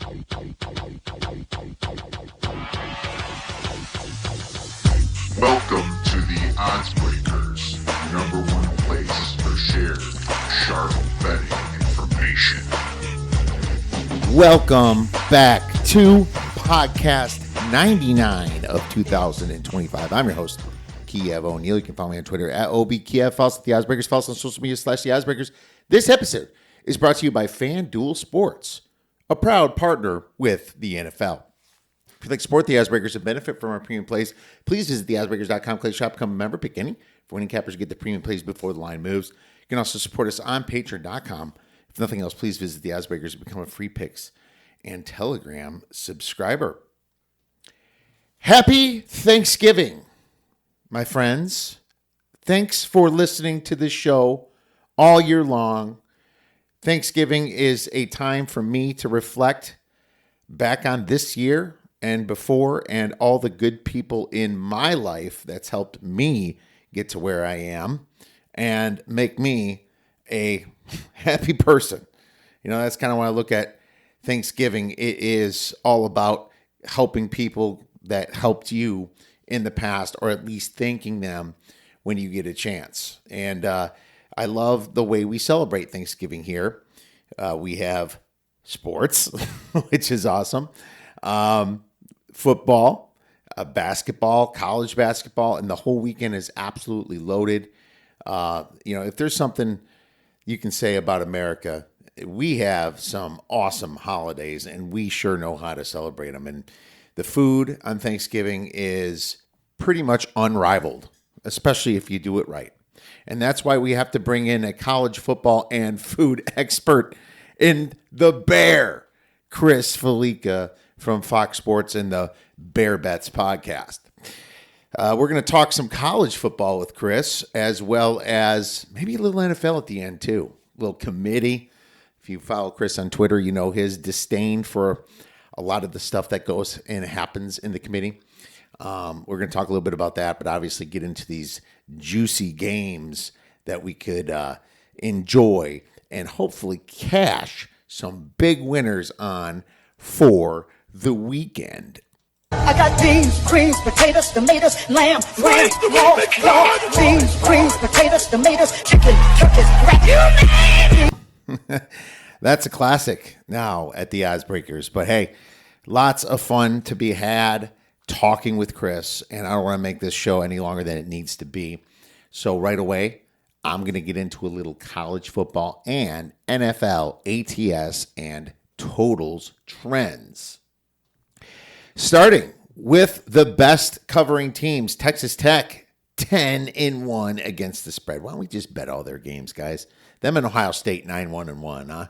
Welcome to the Oddsbreakers, number one place for shared sharp betting information. Welcome back to podcast 99 of 2025. I'm your host, Kiev O'Neill. You can follow me on Twitter at OBKiev. Follow us at the Oddsbreakers. Follow us on social media / the Oddsbreakers. This episode is brought to you by FanDuel Sports, a proud partner with the NFL. If you'd like to support the Oddsbreakers and benefit from our premium plays, please visit theoddsbreakers.com, click shop, become a member, pick any. For winning cappers, get the premium plays before the line moves. You can also support us on patreon.com. If nothing else, please visit the Oddsbreakers and become a free picks and Telegram subscriber. Happy Thanksgiving, my friends. Thanks for listening to the show all year long. Thanksgiving is a time for me to reflect back on this year and before, and all the good people in my life that's helped me get to where I am and make me a happy person. You know, that's kind of when I look at Thanksgiving. It is all about helping people that helped you in the past, or at least thanking them when you get a chance. And I love the way we celebrate Thanksgiving here. We have sports, which is awesome. Football, basketball, college basketball, and the whole weekend is absolutely loaded. If there's something you can say about America, we have some awesome holidays, and we sure know how to celebrate them. And the food on Thanksgiving is pretty much unrivaled, especially if you do it right. And that's why we have to bring in a college football and food expert in the Bear Chris Fallica from Fox Sports and the Bear Bets podcast. We're going to talk some college football with Chris, as well as maybe a little NFL at the end too. A little committee. If you follow Chris on Twitter, you know his disdain for a lot of the stuff that goes and happens in the committee. We're going to talk a little bit about that, but obviously get into these juicy games that we could enjoy and hopefully cash some big winners on for the weekend. I got beans, greens, potatoes, tomatoes, lamb, ram, raw, beans, greens, potatoes, tomatoes, chicken, turkeys, rat. That's a classic now at the Oddsbreakers. But hey, lots of fun to be had talking with Chris, and I don't want to make this show any longer than it needs to be. So right away, I'm going to get into a little college football and NFL, ATS, and totals trends. Starting with the best covering teams, Texas Tech 10-1 against the spread. Why don't we just bet all their games, guys? Them and Ohio State 9-1-1, huh?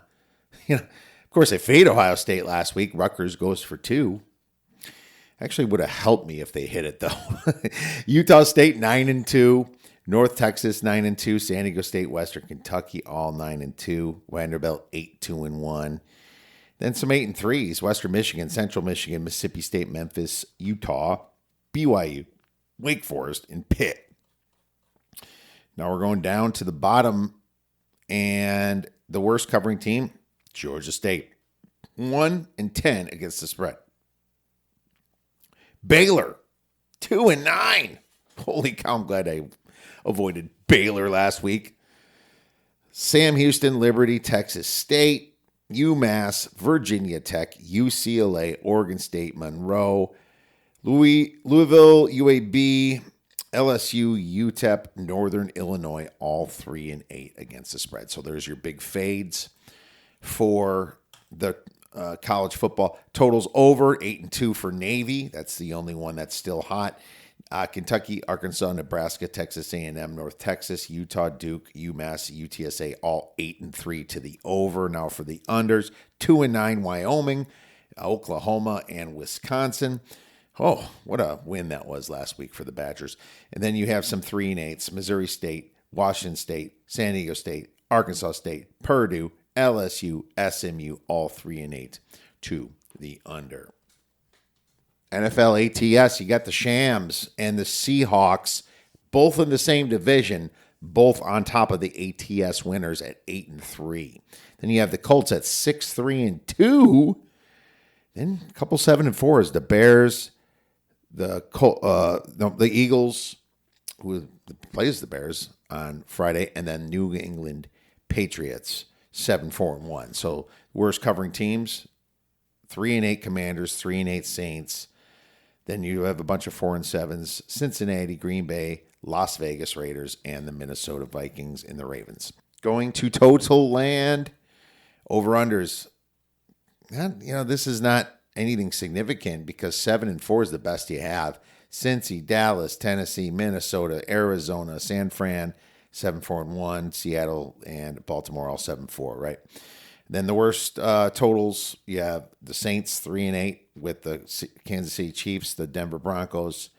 You know, of course, they fade Ohio State last week. Rutgers goes for 2. Actually, would have helped me if they hit it though. Utah State 9-2, North Texas 9-2, San Diego State, Western Kentucky all 9-2, Vanderbilt 8-2-1. Then some 8-3s, Western Michigan, Central Michigan, Mississippi State, Memphis, Utah, BYU, Wake Forest, and Pitt. Now we're going down to the bottom, and the worst covering team, Georgia State, 1-10 against the spread. Baylor, 2-9. Holy cow, I'm glad I avoided Baylor last week. Sam Houston, Liberty, Texas State, UMass, Virginia Tech, UCLA, Oregon State, Monroe, Louisville, UAB, LSU, UTEP, Northern Illinois, all 3-8 against the spread. So there's your big fades for the college football. Totals over 8-2 for Navy. That's the only one that's still hot. Kentucky, Arkansas, Nebraska, Texas A&M, North Texas, Utah, Duke, UMass, UTSA, all 8-3 to the over. Now for the unders, 2-9 Wyoming, Oklahoma, and Wisconsin. Oh, what a win that was last week for the Badgers. And then you have some 3-8s, Missouri State, Washington State, San Diego State, Arkansas State, Purdue, LSU, SMU, all 3-8 to the under. NFL ATS, you got the Shams and the Seahawks, both in the same division, both on top of the ATS winners at 8-3. Then you have the Colts at 6-3-2. Then a couple 7-4s, the Bears, the Eagles, who plays the Bears on Friday, and then New England Patriots, 7-4-1. So worst covering teams, 3-8 Commanders, 3-8 Saints. Then you have a bunch of 4-7s, Cincinnati, Green Bay, Las Vegas Raiders, and the Minnesota Vikings and the Ravens. Going to total land, over-unders. This is not anything significant because 7-4 is the best you have. Cincy, Dallas, Tennessee, Minnesota, Arizona, San Fran, 7-4-1, Seattle, and Baltimore all 7-4, right? Then the worst totals, you have the Saints 3-8 with the Kansas City Chiefs, the Denver Broncos,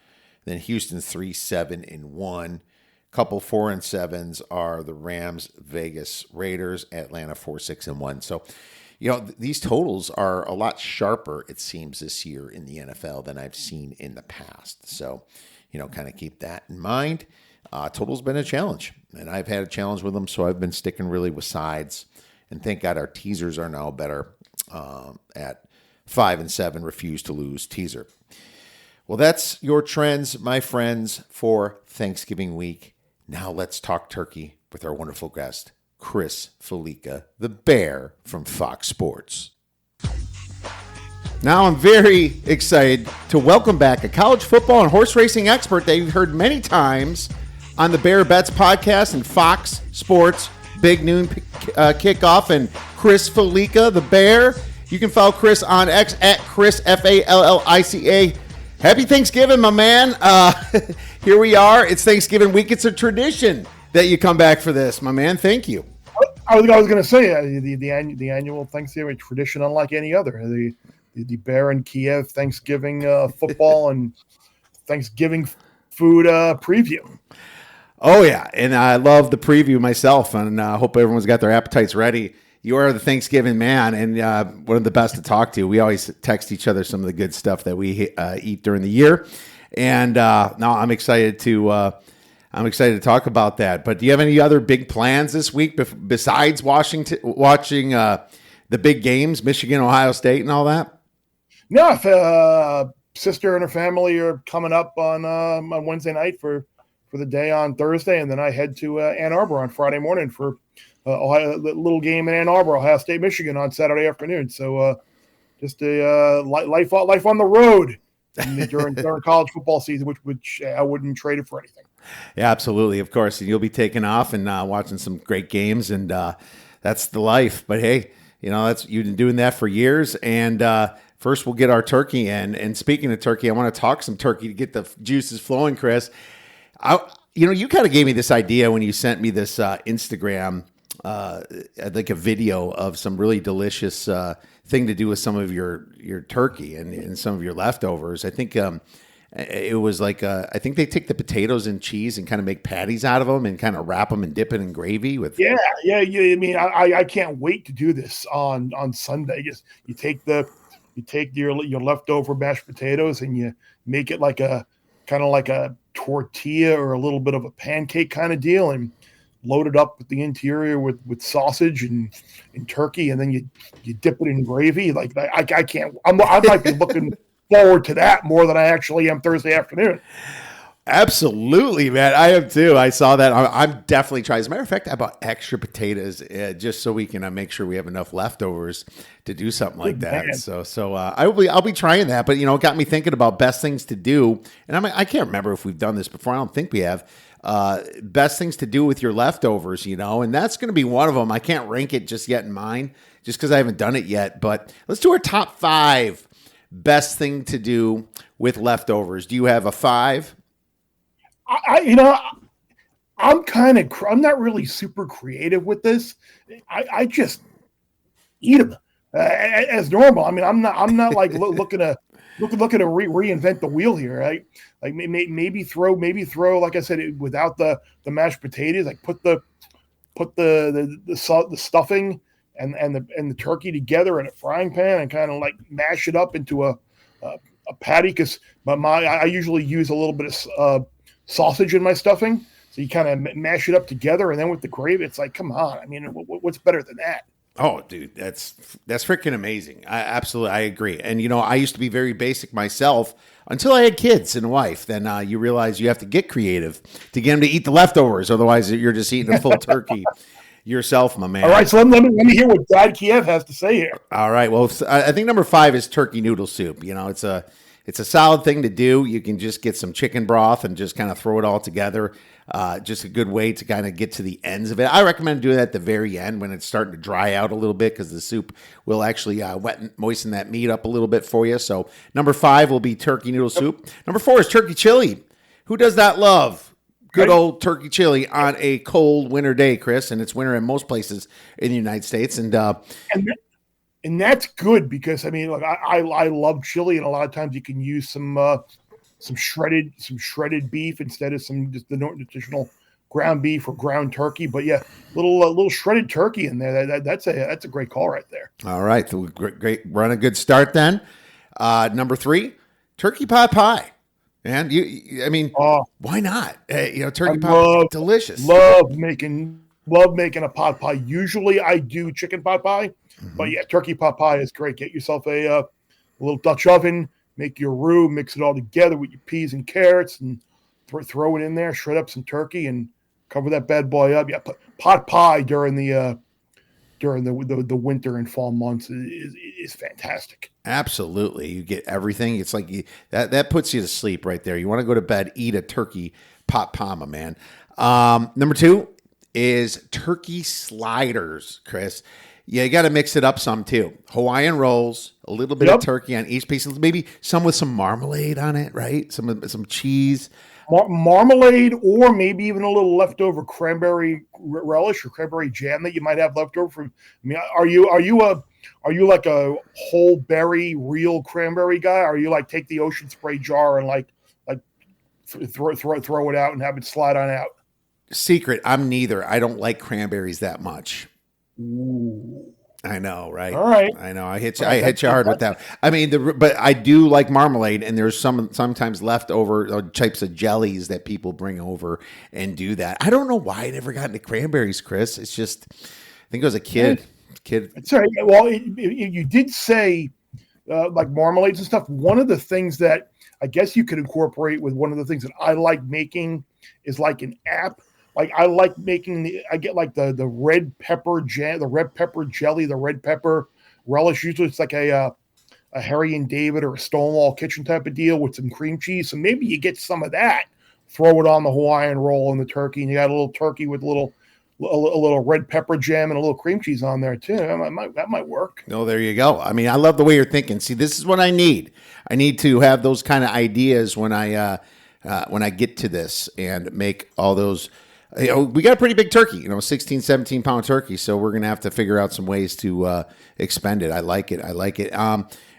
then Houston 3-7-1. Couple 4-7s are the Rams, Vegas Raiders, Atlanta 4-6-1. So, these totals are a lot sharper, it seems, this year in the NFL than I've seen in the past. So, kind of keep that in mind. Total's been a challenge, and I've had a challenge with them, so I've been sticking really with sides. And thank God our teasers are now better at 5-7, refuse to lose teaser. Well, that's your trends, my friends, for Thanksgiving week. Now let's talk turkey with our wonderful guest, Chris Fallica, the Bear from Fox Sports. Now I'm very excited to welcome back a college football and horse racing expert that you've heard many times on the Bear Bets podcast and Fox Sports Big Noon Kickoff, and Chris Fallica, the Bear. You can follow Chris on X at Chris Fallica. Happy Thanksgiving, my man. Here we are. It's Thanksgiving week. It's a tradition that you come back for this, my man. Thank you. I was going to say the annual Thanksgiving tradition, unlike any other. The Bear and Kiev Thanksgiving football and Thanksgiving food preview. Oh, yeah, and I love the preview myself, and I hope everyone's got their appetites ready. You are the Thanksgiving man, and one of the best to talk to. We always text each other some of the good stuff that we eat during the year, and now I'm excited to talk about that. But do you have any other big plans this week besides watching the big games, Michigan, Ohio State, and all that? No, sister and her family are coming up on Wednesday night for the day on Thursday, and then I head to Ann Arbor on Friday morning for Ohio, the little game in Ann Arbor, Ohio State, Michigan on Saturday afternoon. So just a life on the road during college football season, which I wouldn't trade it for anything. Yeah, absolutely, of course. And you'll be taking off and watching some great games, and that's the life. But hey, you've been doing that for years, and first we'll get our turkey in. And speaking of turkey, I want to talk some turkey to get the juices flowing, Chris. You kind of gave me this idea when you sent me this Instagram, like a video of some really delicious thing to do with some of your turkey and some of your leftovers. I think it was like I think they take the potatoes and cheese and kind of make patties out of them and kind of wrap them and dip it in gravy with. Yeah. I mean, I can't wait to do this on Sunday. Just you take your leftover mashed potatoes and you make it like a kind of like a tortilla or a little bit of a pancake kind of deal, and load it up with the interior with sausage and turkey, and then you dip it in gravy. Like I can't. I might be looking forward to that more than I actually am Thursday afternoon. Absolutely, man. I am too. I saw that. I'm definitely trying. As a matter of fact, I bought extra potatoes just so we can make sure we have enough leftovers to do something like that. Man. So I'll be trying that. But it got me thinking about best things to do. And I can't remember if we've done this before. I don't think we have. Best things to do with your leftovers, and that's going to be one of them. I can't rank it just yet in mine, just because I haven't done it yet. But let's do our top 5 best thing to do with leftovers. Do you have a 5? I'm not really super creative with this. I just eat them as normal. I mean, I'm not like looking to reinvent the wheel here. Right? Like maybe throw, like I said, without the mashed potatoes, like put the stuffing and the turkey together in a frying pan and kind of like mash it up into a patty. Because I usually use a little bit of sausage in my stuffing, so you kind of mash it up together, and then with the gravy, it's like, come on. I mean, what's better than that? Oh, dude, that's freaking amazing. I agree. And I used to be very basic myself until I had kids and a wife. Then you realize you have to get creative to get them to eat the leftovers. Otherwise, you're just eating a full turkey yourself, my man. All right, so let me hear what Dad Kiev has to say here. All right. Well, I think number 5 is turkey noodle soup. It's a solid thing to do. You can just get some chicken broth and just kind of throw it all together. Just a good way to kind of get to the ends of it. I recommend doing that at the very end when it's starting to dry out a little bit, because the soup will actually wet and moisten that meat up a little bit for you. So number 5 will be turkey noodle soup. Number 4 is turkey chili. Who does that love? Good old turkey chili on a cold winter day, Chris, and it's winter in most places in the United States. And that's good, because I mean, like I love chili, and a lot of times you can use some shredded beef instead of just the traditional ground beef or ground turkey. But yeah, little shredded turkey in there. That's a great call right there. All right, so great. We're on a good start then. Number 3, turkey pot pie. And why not? Turkey pot, delicious. Love making a pot pie. Usually I do chicken pot pie, but yeah, turkey pot pie is great. Get yourself a little Dutch oven, make your roux, mix it all together with your peas and carrots, and throw it in there. Shred up some turkey and cover that bad boy up. Yeah, pot pie during the winter and fall months is fantastic. Absolutely. You get everything. It's like that puts you to sleep right there. You want to go to bed, eat a turkey pot pie, my man. Number 2 is turkey sliders, Chris. Yeah, you got to mix it up some too. Hawaiian rolls, a little bit of turkey on each piece, maybe some with some marmalade on it, right? Some cheese. Marmalade, or maybe even a little leftover cranberry relish or cranberry jam that you might have left over from. I mean, are you like a whole berry real cranberry guy? Or are you like take the Ocean Spray jar and like throw it out and have it slide on out? Secret, I'm neither. I don't like cranberries that much. Ooh. I know, right? All right. I know. I hit you hard with that. I mean, but I do like marmalade, and there's sometimes leftover types of jellies that people bring over and do that. I don't know why I never got into cranberries, Chris. It's just, I think I was a kid. Sorry. Well, you did say like marmalades and stuff. One of the things that I guess you could incorporate with one of the things that I like making is like an app. Like I like making I get like the red pepper jam, the red pepper jelly, the red pepper relish. Usually it's like a Harry and David or a Stonewall Kitchen type of deal with some cream cheese. So maybe you get some of that, throw it on the Hawaiian roll and the turkey, and you got a little turkey with a little red pepper jam and a little cream cheese on there too. That might work. No, there you go. I mean, I love the way you're thinking. See, this is what I need. I need to have those kind of ideas when I get to this and make all those. We got a pretty big turkey, 16, 17 pound turkey. So we're going to have to figure out some ways to expend it. I like it.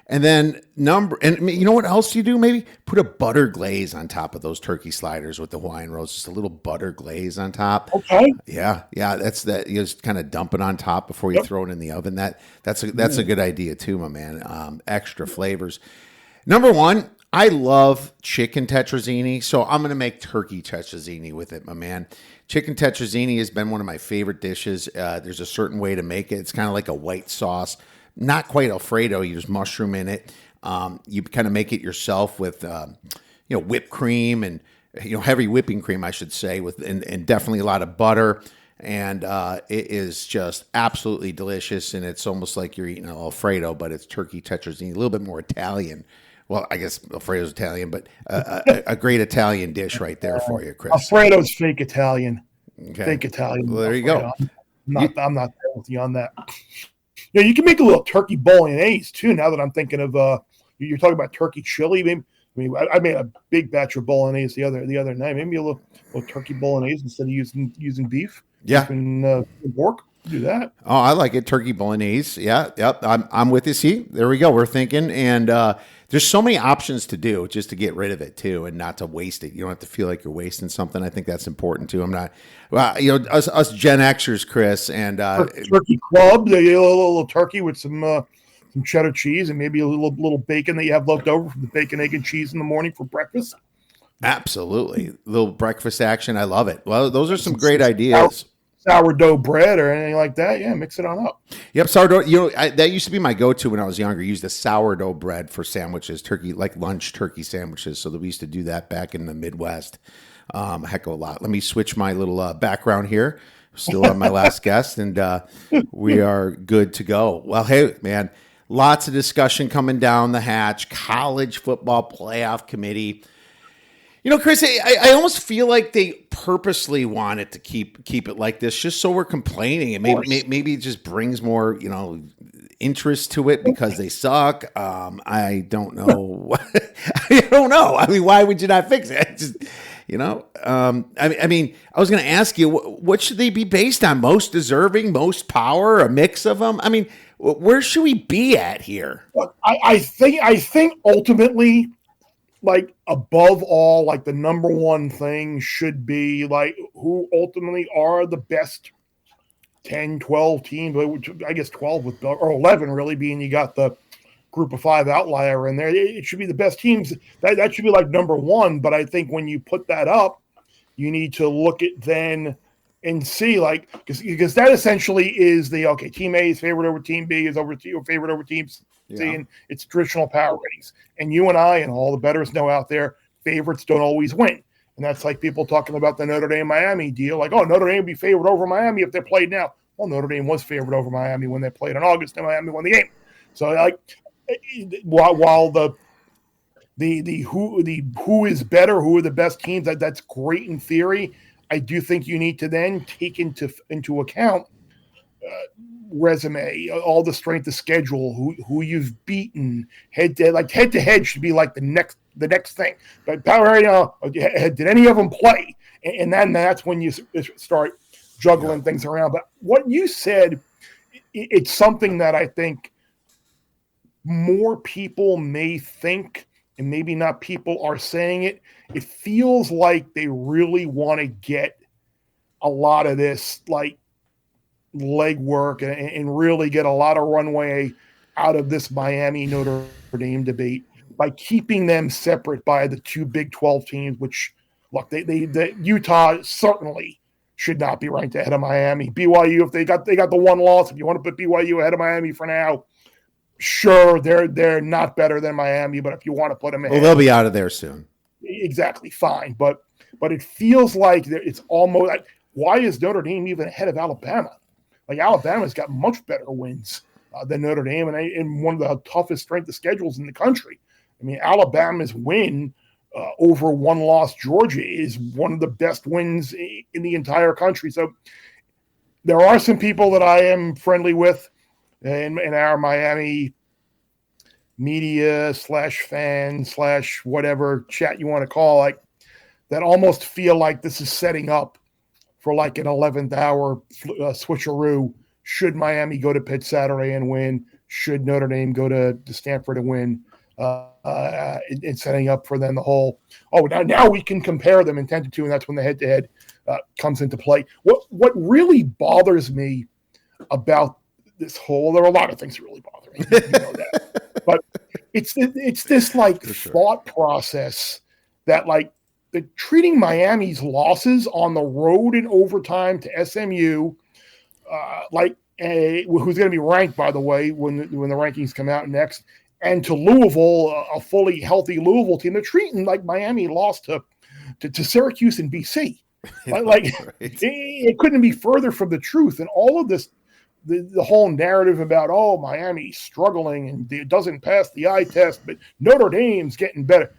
And then you know what else you do? Maybe put a butter glaze on top of those turkey sliders with the Hawaiian rolls, just a little butter glaze on top. Okay. Yeah. That's that. You just kind of dump it on top before you throw it in the oven. That's a good idea too, my man. Extra flavors. Number 1, I love chicken tetrazzini, so I'm going to make turkey tetrazzini with it, my man. Chicken tetrazzini has been one of my favorite dishes. There's a certain way to make it. It's kind of like a white sauce, not quite Alfredo. You just mushroom in it. You kind of make it yourself with, whipped cream and, heavy whipping cream, I should say, and definitely a lot of butter. And it is just absolutely delicious. And it's almost like you're eating an Alfredo, but it's turkey tetrazzini, a little bit more Italian. Well, I guess Alfredo's Italian, but a great Italian dish right there for you, Chris. Alfredo's fake Italian. Okay. Fake Italian. Well, there you go. I'm not there with you on that. Yeah, you can make a little turkey bolognese too. Now that I'm thinking of, you're talking about turkey chili. I made a big batch of bolognese the other night. Maybe a little turkey bolognese instead of using beef. Yeah, and pork. Do that. Oh, I like it. Turkey bolognese. Yeah, yep. I'm with you. See, there we go. We're thinking, and there's so many options to do just to get rid of it too, and not to waste it. You don't have to feel like you're wasting something. I think that's important too. I'm not, us Gen Xers, Chris, and turkey club. A little turkey with some cheddar cheese and maybe a little bacon that you have left over from the bacon, egg, and cheese in the morning for breakfast. Absolutely, little breakfast action. I love it. Well, those are some great ideas. sourdough bread or anything like that, yeah, mix it on up. Yep, sourdough. That used to be my go-to when I was younger. I used the sourdough bread for sandwiches, turkey, like lunch turkey sandwiches. So that we used to do that back in the Midwest. A heck of a lot. Let me switch my little background here. Still on my last guest, and we are good to go. Well, hey, man, lots of discussion coming down the hatch. College football playoff committee. Chris, I almost feel like they purposely want it to keep it like this, just so we're complaining, and maybe it just brings more, interest to it because they suck. I don't know. I don't know. I mean, why would you not fix it? Just, I mean, I was going to ask you, what should they be based on? Most deserving, most power, a mix of them? I mean, where should we be at here? Look, I think ultimately, like, above all, like, the number one thing should be, like, who ultimately are the best 10, 12 teams, which I guess 12 or 11 really, being you got the group of 5 outlier in there. It should be the best teams. That should be like number one. But I think when you put that up, you need to look at then and see, like, because that essentially is team A is favored over team B, is favored over team C, and it's traditional power ratings. And you and I and all the bettors know out there, favorites don't always win. And that's like people talking about the Notre Dame-Miami deal, like, oh, Notre Dame would be favored over Miami if they played now. Well, Notre Dame was favored over Miami when they played in August, and Miami won the game. So, like, while the who is better, who are the best teams, that's great in theory. I do think you need to then take into account resume, all the strength of schedule, who you've beaten, head to head should be like the next thing. But power, did any of them play? And then that's when you start juggling things around. But what you said, it's something that I think more people may think, and maybe not people are saying it. It feels like they really want to get a lot of this, like, legwork and really get a lot of runway out of this Miami Notre Dame debate by keeping them separate by the two Big 12 teams, which, look, the Utah certainly should not be ranked ahead of Miami. BYU, if they got the one loss, if you want to put BYU ahead of Miami for now, sure, they're not better than Miami, but if you want to put them ahead, well, they'll be out of there soon. Exactly, fine. But it feels like it's almost like, why is Notre Dame even ahead of Alabama? Like, Alabama's got much better wins than Notre Dame, and one of the toughest strength of schedules in the country. I mean, Alabama's win over one-loss Georgia is one of the best wins in the entire country. So there are some people that I am friendly with in our Miami media /fan/ whatever chat you want to call, like, that almost feel like this is setting up for like an 11th hour switcheroo. Should Miami go to Pitt Saturday and win? Should Notre Dame go to Stanford and win? And setting up for then the whole, now we can compare them in 10-2, and that's when the head-to-head comes into play. What really bothers me about this whole, there are a lot of things that really bother me, you know that, but it's this like thought process that, like, the treating Miami's losses on the road in overtime to SMU, who's going to be ranked, by the way, when the rankings come out next, and to Louisville, a fully healthy Louisville team, they're treating like Miami lost to Syracuse and BC. It couldn't be further from the truth. And all of this, the whole narrative about, Miami's struggling and it doesn't pass the eye test, but Notre Dame's getting better.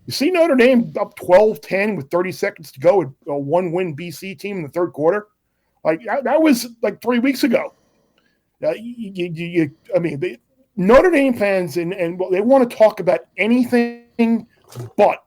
You see Notre Dame up 12-10 with 30 seconds to go, a one-win BC team in the third quarter? Like, that was like 3 weeks ago. Notre Dame fans and they want to talk about anything but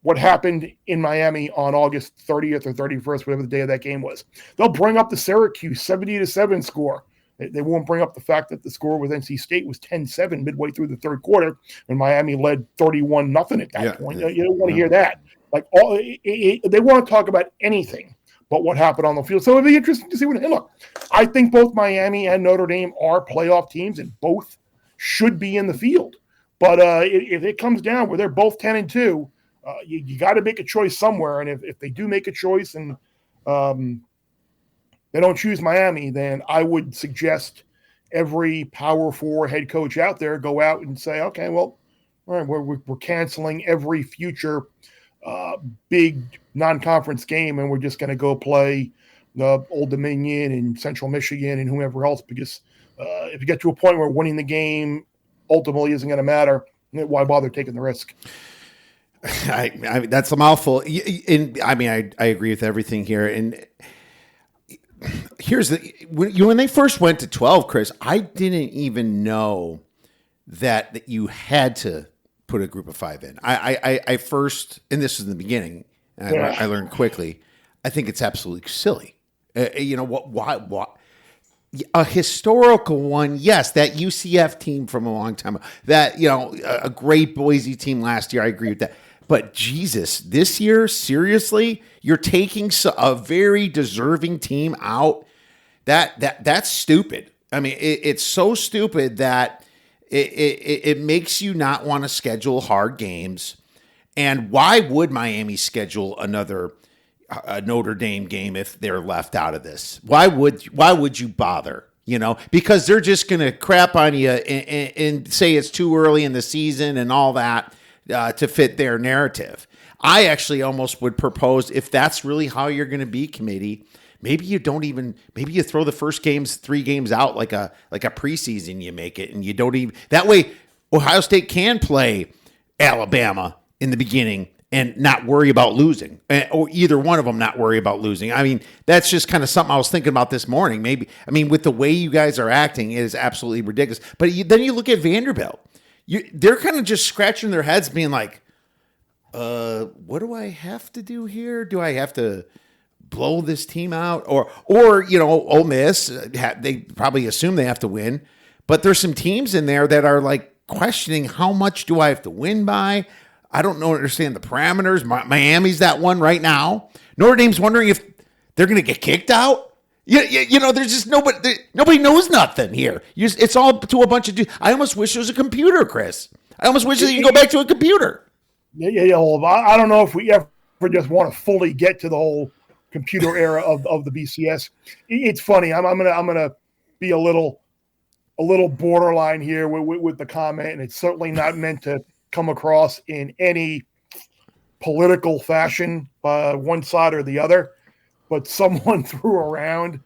what happened in Miami on August 30th or 31st, whatever the day of that game was. They'll bring up the Syracuse 70-7 score. They won't bring up the fact that the score with NC State was 10-7 midway through the third quarter, and Miami led 31-0 at that point. You don't want to hear that. Like, they want to talk about anything but what happened on the field. So it'd be interesting to see what. Look, I think both Miami and Notre Dame are playoff teams, and both should be in the field. But if it comes down where they're both 10-2, you got to make a choice somewhere. And if they do make a choice, and they don't choose Miami, then I would suggest every Power Four head coach out there go out and say, okay, well, all right, we're canceling every future big non-conference game, and we're just going to go play the Old Dominion and Central Michigan and whoever else, because if you get to a point where winning the game ultimately isn't going to matter, why bother taking the risk? I that's a mouthful. I agree with everything here. And here's when they first went to 12, Chris, I didn't even know that you had to put a group of 5 in. I first, and this was in the beginning, and I learned quickly, I think it's absolutely silly. Why? A historical one, yes, that UCF team from a long time, that, a great Boise team last year, I agree with that. But Jesus, this year, seriously, you're taking a very deserving team out. That's stupid. I mean, it's so stupid that it makes you not want to schedule hard games. And why would Miami schedule another Notre Dame game if they're left out of this? Why would you bother? Because they're just going to crap on you and say it's too early in the season and all that to fit their narrative. I actually almost would propose, if that's really how you're going to be, committee, maybe you throw the first 3 games out like a preseason. You make it, and you don't even, that way Ohio State can play Alabama in the beginning and not worry about losing, or either one of them not worry about losing. I mean, that's just kind of something I was thinking about this morning. With the way you guys are acting, it is absolutely ridiculous. But then you look at Vanderbilt. They're kind of just scratching their heads being like, what do I have to do here? Do I have to blow this team out? Or Ole Miss, they probably assume they have to win. But there's some teams in there that are like questioning, how much do I have to win by? I don't understand the parameters. Miami's that one right now. Notre Dame's wondering if they're going to get kicked out. There's just nobody knows nothing here. It's all to a bunch of dudes. I almost wish it was a computer, Chris. I almost wish that you can go back to a computer. Yeah. I don't know if we ever just want to fully get to the whole computer era of the BCS. It's funny. I'm gonna be a little borderline here with the comment, and it's certainly not meant to come across in any political fashion by one side or the other. But someone threw around,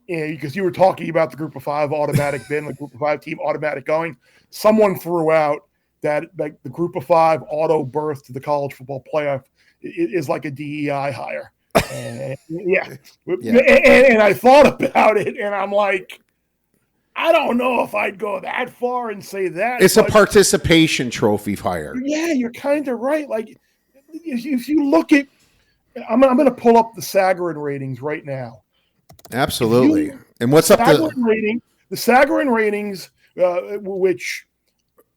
because you were talking about the group of 5 automatic bin, the group of 5 team automatic going. Someone threw out that the group of 5 auto berth to the college football playoff is like a DEI hire. And, and I thought about it, and I'm like, I don't know if I'd go that far and say that. It's a participation trophy hire. Yeah, you're kind of right. Like, if you look at, I'm going to pull up the Sagarin ratings right now. Absolutely. And what's up the Sagarin ratings, which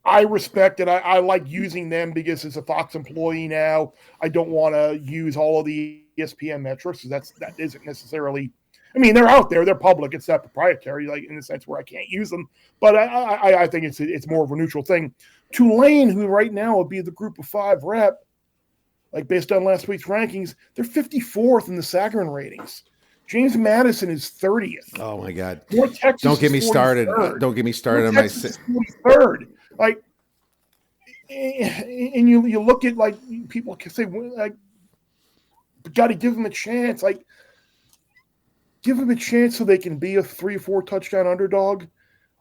I respect, and I like using them because as a Fox employee now, I don't want to use all of the ESPN metrics. That isn't necessarily, they're out there, they're public, it's not proprietary, like in the sense where I can't use them. But I think it's more of a neutral thing. Tulane, who right now would be the group of 5 rep, like based on last week's rankings, they're 54th in the Sagarin ratings. James Madison is 30th. Oh my God! North Texas. Don't get me started. Don't get me started on my 43rd. Like, and you look at, like, people can say, like, got to give them a chance. Like, give them a chance so they can be a 3 or 4 touchdown underdog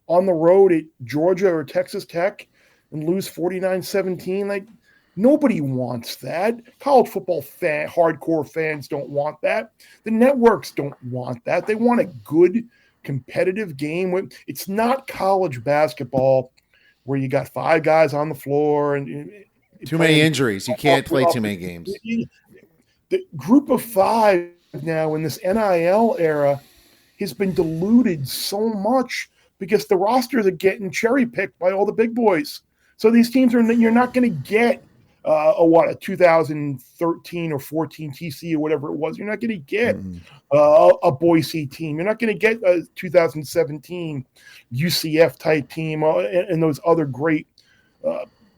on the road at Georgia or Texas Tech and lose 49-17. Like, nobody wants that. College football hardcore fans don't want that. The networks don't want that. They want a good competitive game. It's not college basketball where you got 5 guys on the floor and too many injuries. You can't play too many games. The group of 5 now in this NIL era has been diluted so much because the rosters are getting cherry picked by all the big boys. So these teams you're not going to get a 2013 or 14 TC or whatever it was. You're not going to get a Boise team. You're not going to get a 2017 UCF type team and those other great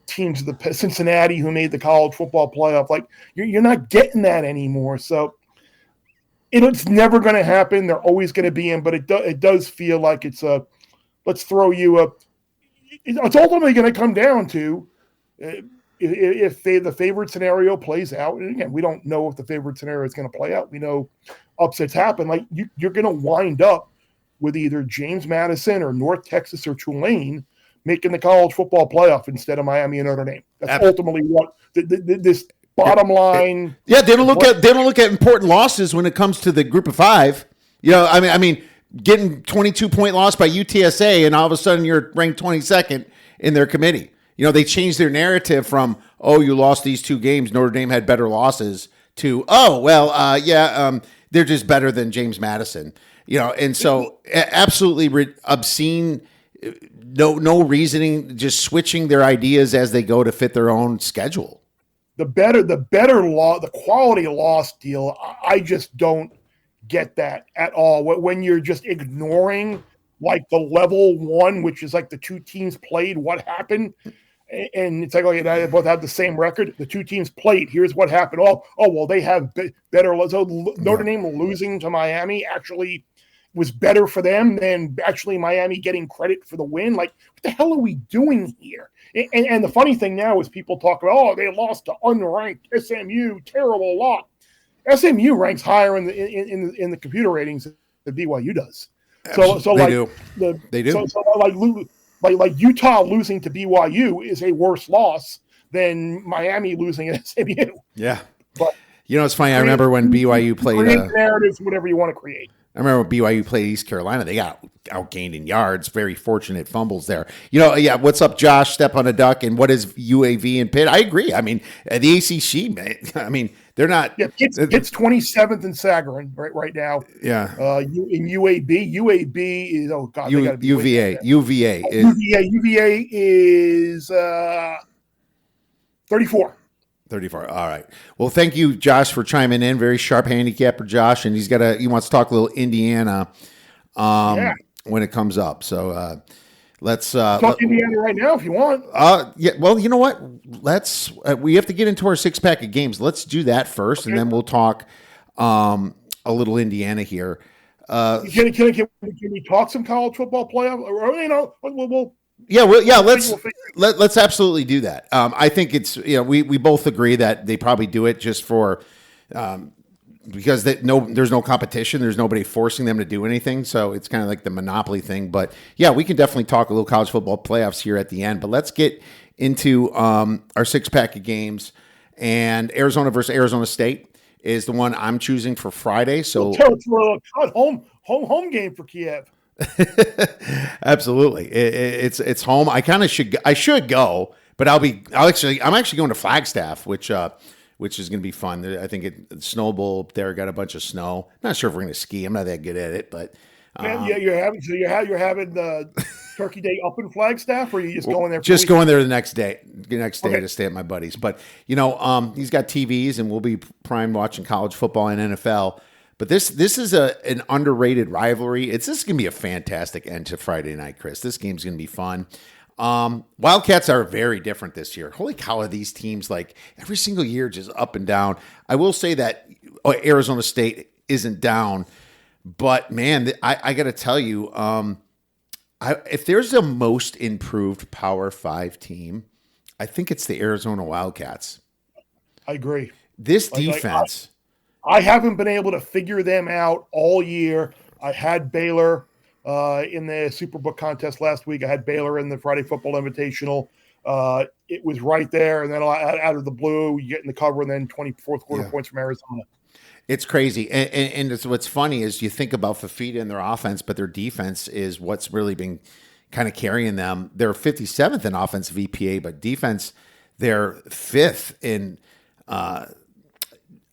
teams, the Cincinnati, who made the college football playoff. Like, you're not getting that anymore. So It's never going to happen. They're always going to be in, but it does feel like it's a let's throw you a. It's ultimately going to come down to if the favorite scenario plays out. And again, we don't know if the favorite scenario is going to play out. We know upsets happen. Like you're going to wind up with either James Madison or North Texas or Tulane making the college football playoff instead of Miami and Notre Dame. That's ultimately what this bottom line. Yeah, they don't look at important losses when it comes to the group of five. You know, I mean, getting 22-point loss by UTSA and all of a sudden you're ranked 22nd in their committee. You know, they changed their narrative from, oh, you lost these 2 games, Notre Dame had better losses, to, oh, well, they're just better than James Madison. You know, and so absolutely obscene, no reasoning, just switching their ideas as they go to fit their own schedule. The quality loss deal, I just don't get that at all. When you're just ignoring like the level one, which is like the 2 teams played, what happened, and it's like, okay, they both have the same record. The 2 teams played. Here's what happened. Oh, well, they have better. So Notre Dame losing to Miami actually was better for them than actually Miami getting credit for the win. Like, what the hell are we doing here? And the funny thing now is people talk about, oh, they lost to unranked SMU, terrible lot. SMU ranks higher in the computer ratings than BYU does. So they do. So like Utah losing to BYU is a worse loss than Miami losing at SMU. Yeah, but you know, it's funny. I remember when BYU played narratives, whatever you want to create. I remember when BYU played East Carolina, they got outgained in yards. Very fortunate fumbles there. You know, yeah, what's up, Josh? Step on a duck. And what is UAV and Pitt? I agree. I mean, the ACC, man, I mean, they're not. Yeah, Pitt's 27th in Sagarin right now. Yeah. In UAB is, oh, God. UVA is 34. 34. All right. Well, thank you, Josh, for chiming in. Very sharp handicapper, Josh, and he wants to talk a little Indiana when it comes up. So let's talk Indiana right now if you want. Yeah. Well, you know what? Let's. We have to get into our 6-pack of games. Let's do that first, and then we'll talk a little Indiana here. Can we talk some college football playoff? Or, you know, we'll let's absolutely do that. I think it's, you know, we both agree that they probably do it just for because there's no competition, there's nobody forcing them to do anything, so it's kind of like the monopoly thing. But yeah, we can definitely talk a little college football playoffs here at the end. But let's get into our 6-pack of games, and Arizona versus Arizona State is the one I'm choosing for Friday. So home game for Kiev. Absolutely, it's home. I should go, but I'm actually going to Flagstaff, which is going to be fun. I think snowball up there, got a bunch of snow. Not sure if we're going to ski. I'm not that good at it, but you're having the Turkey Day up in Flagstaff, or are you just going there? Going there the next day to stay at my buddies. But you know, he's got TVs, and we'll be prime watching college football and NFL. But this is an underrated rivalry. This is going to be a fantastic end to Friday night, Chris. This game's going to be fun. Wildcats are very different this year. Holy cow, are these teams like every single year just up and down. I will say that Arizona State isn't down, but man, I got to tell you, if there's a most improved Power 5 team, I think it's the Arizona Wildcats. I agree. This defense... I haven't been able to figure them out all year. I had Baylor in the Superbook contest last week. I had Baylor in the Friday Football Invitational. It was right there, and then out of the blue, you get in the cover, and then 24th quarter points from Arizona. It's crazy. And what's funny is you think about Fafita and their offense, but their defense is what's really been kind of carrying them. They're 57th in offensive EPA, but defense, they're 5th in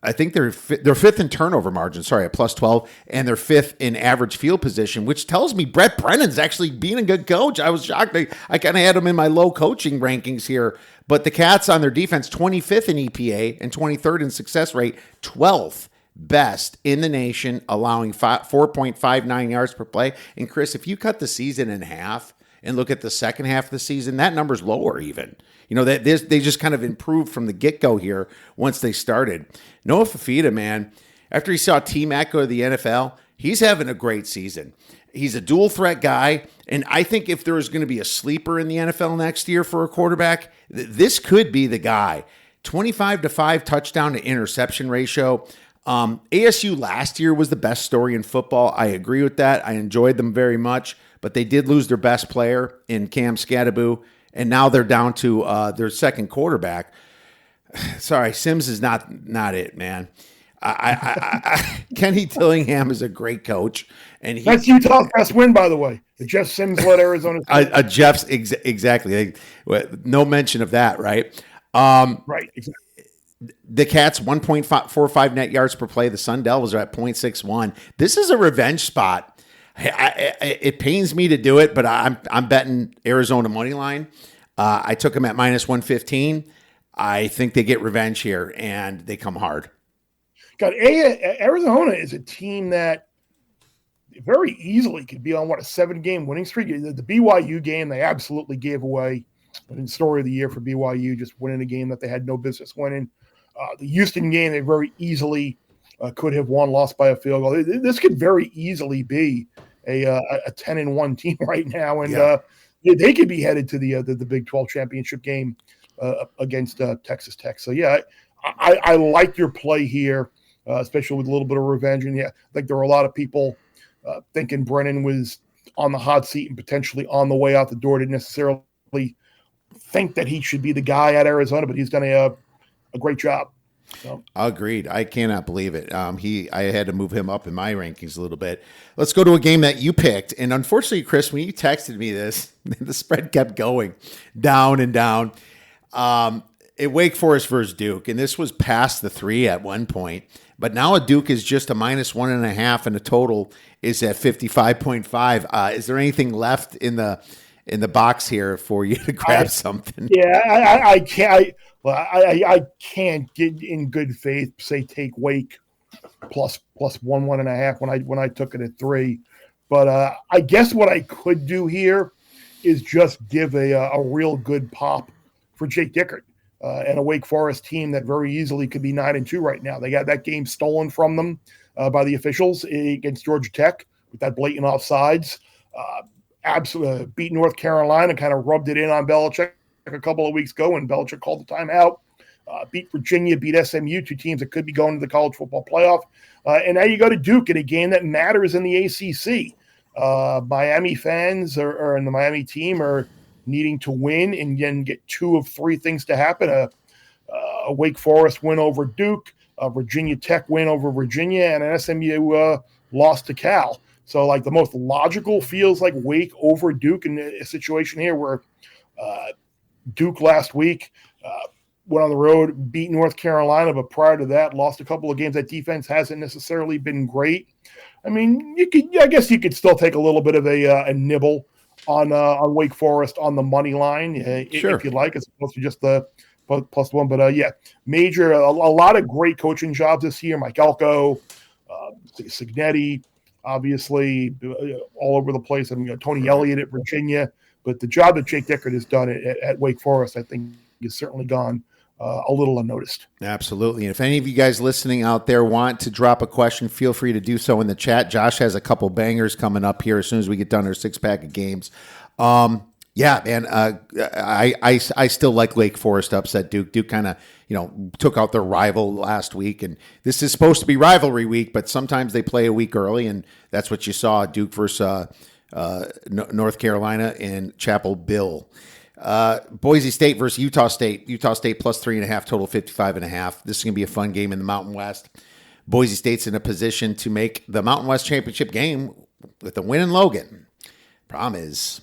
I think they're 5th in turnover margin, at +12, and they're 5th in average field position, which tells me Brett Brennan's actually being a good coach. I was shocked. I kind of had him in my low coaching rankings here, but the Cats on their defense, 25th in EPA and 23rd in success rate, 12th best in the nation, allowing 4.59 yards per play. And Chris, if you cut the season in half and look at the second half of the season, that number's lower even. You know, they just kind of improved from the get-go here once they started. Noah Fafita, man, After he saw T-Mac go to the NFL, he's having a great season. He's a dual threat guy, and I think if there is going to be a sleeper in the NFL next year for a quarterback, this could be the guy. 25-5 touchdown to interception ratio. ASU last year was the best story in football. I agree with that. I enjoyed them very much, but they did lose their best player in Cam Scadaboo, and now they're down to their second quarterback. Sorry, Sims is not it, man. Kenny Dillingham is a great coach, and that's Utah's best win, by the way. The Jeff Sims led Arizona. Jeff's exactly. No mention of that, right? Right. Exactly. The Cats 1.45 net yards per play. The Sun Devils are at 0.61. This is a revenge spot. It pains me to do it, but I'm betting Arizona money line. I took them at -115. I think they get revenge here, and they come hard. God, Arizona is a team that very easily could be on, a 7-game winning streak. The BYU game, they absolutely gave away. In story of the year for BYU, just winning a game that they had no business winning. The Houston game, they very easily could have won, lost by a field goal. This could very easily be a 10-1 team right now, and they could be headed to the Big 12 championship game against Texas Tech. So yeah, I like your play here, especially with a little bit of revenge. And yeah, I think there were a lot of people thinking Brennan was on the hot seat and potentially on the way out the door. Didn't necessarily think that he should be the guy at Arizona, but he's done a great job. So. Agreed. I cannot believe it. I had to move him up in my rankings a little bit. Let's go to a game that you picked. And unfortunately, Chris, when you texted me this, the spread kept going down and down. Wake Forest versus Duke, and this was past the 3 at one point. But now a Duke is just a -1.5, and the total is at 55.5. Is there anything left in the box here for you to grab something? Yeah, I can't. I can't get in good faith say take Wake plus 1.5 when I took it at 3. But I guess what I could do here is just give a real good pop for Jake Dickert and a Wake Forest team that very easily could be 9-2 right now. They got that game stolen from them by the officials against Georgia Tech with that blatant offsides. Absolutely beat North Carolina, kind of rubbed it in on Belichick a couple of weeks ago when Belichick called the timeout. Beat Virginia, beat SMU, 2 teams that could be going to the college football playoff. And now you go to Duke in a game that matters in the ACC. Miami fans and the Miami team are needing to win and then get 2 of 3 things to happen. A Wake Forest win over Duke, a Virginia Tech win over Virginia, and an SMU loss to Cal. So, like, the most logical feels like Wake over Duke in a situation here where Duke last week went on the road, beat North Carolina, but prior to that, lost a couple of games. That defense hasn't necessarily been great. I mean, I guess you could still take a little bit of a nibble on Wake Forest on the money line, if you'd like, as opposed to just the +1. But yeah, a lot of great coaching jobs this year. Mike Elko, Signetti, obviously all over the place. I mean, Tony Elliott at Virginia, but the job that Jake Dickert has done at Wake Forest, I think, has certainly gone a little unnoticed. Absolutely. And if any of you guys listening out there want to drop a question, feel free to do so in the chat. Josh has a couple bangers coming up here as soon as we get done our 6-pack of games. Yeah, man, I still like Wake Forest upset Duke. Duke kind of, took out their rival last week, and this is supposed to be rivalry week, but sometimes they play a week early, and that's what you saw, Duke versus North Carolina and Chapel Bill. Boise State versus Utah State. Utah State +3.5, total 55.5. This is going to be a fun game in the Mountain West. Boise State's in a position to make the Mountain West Championship game with a win in Logan. Problem is,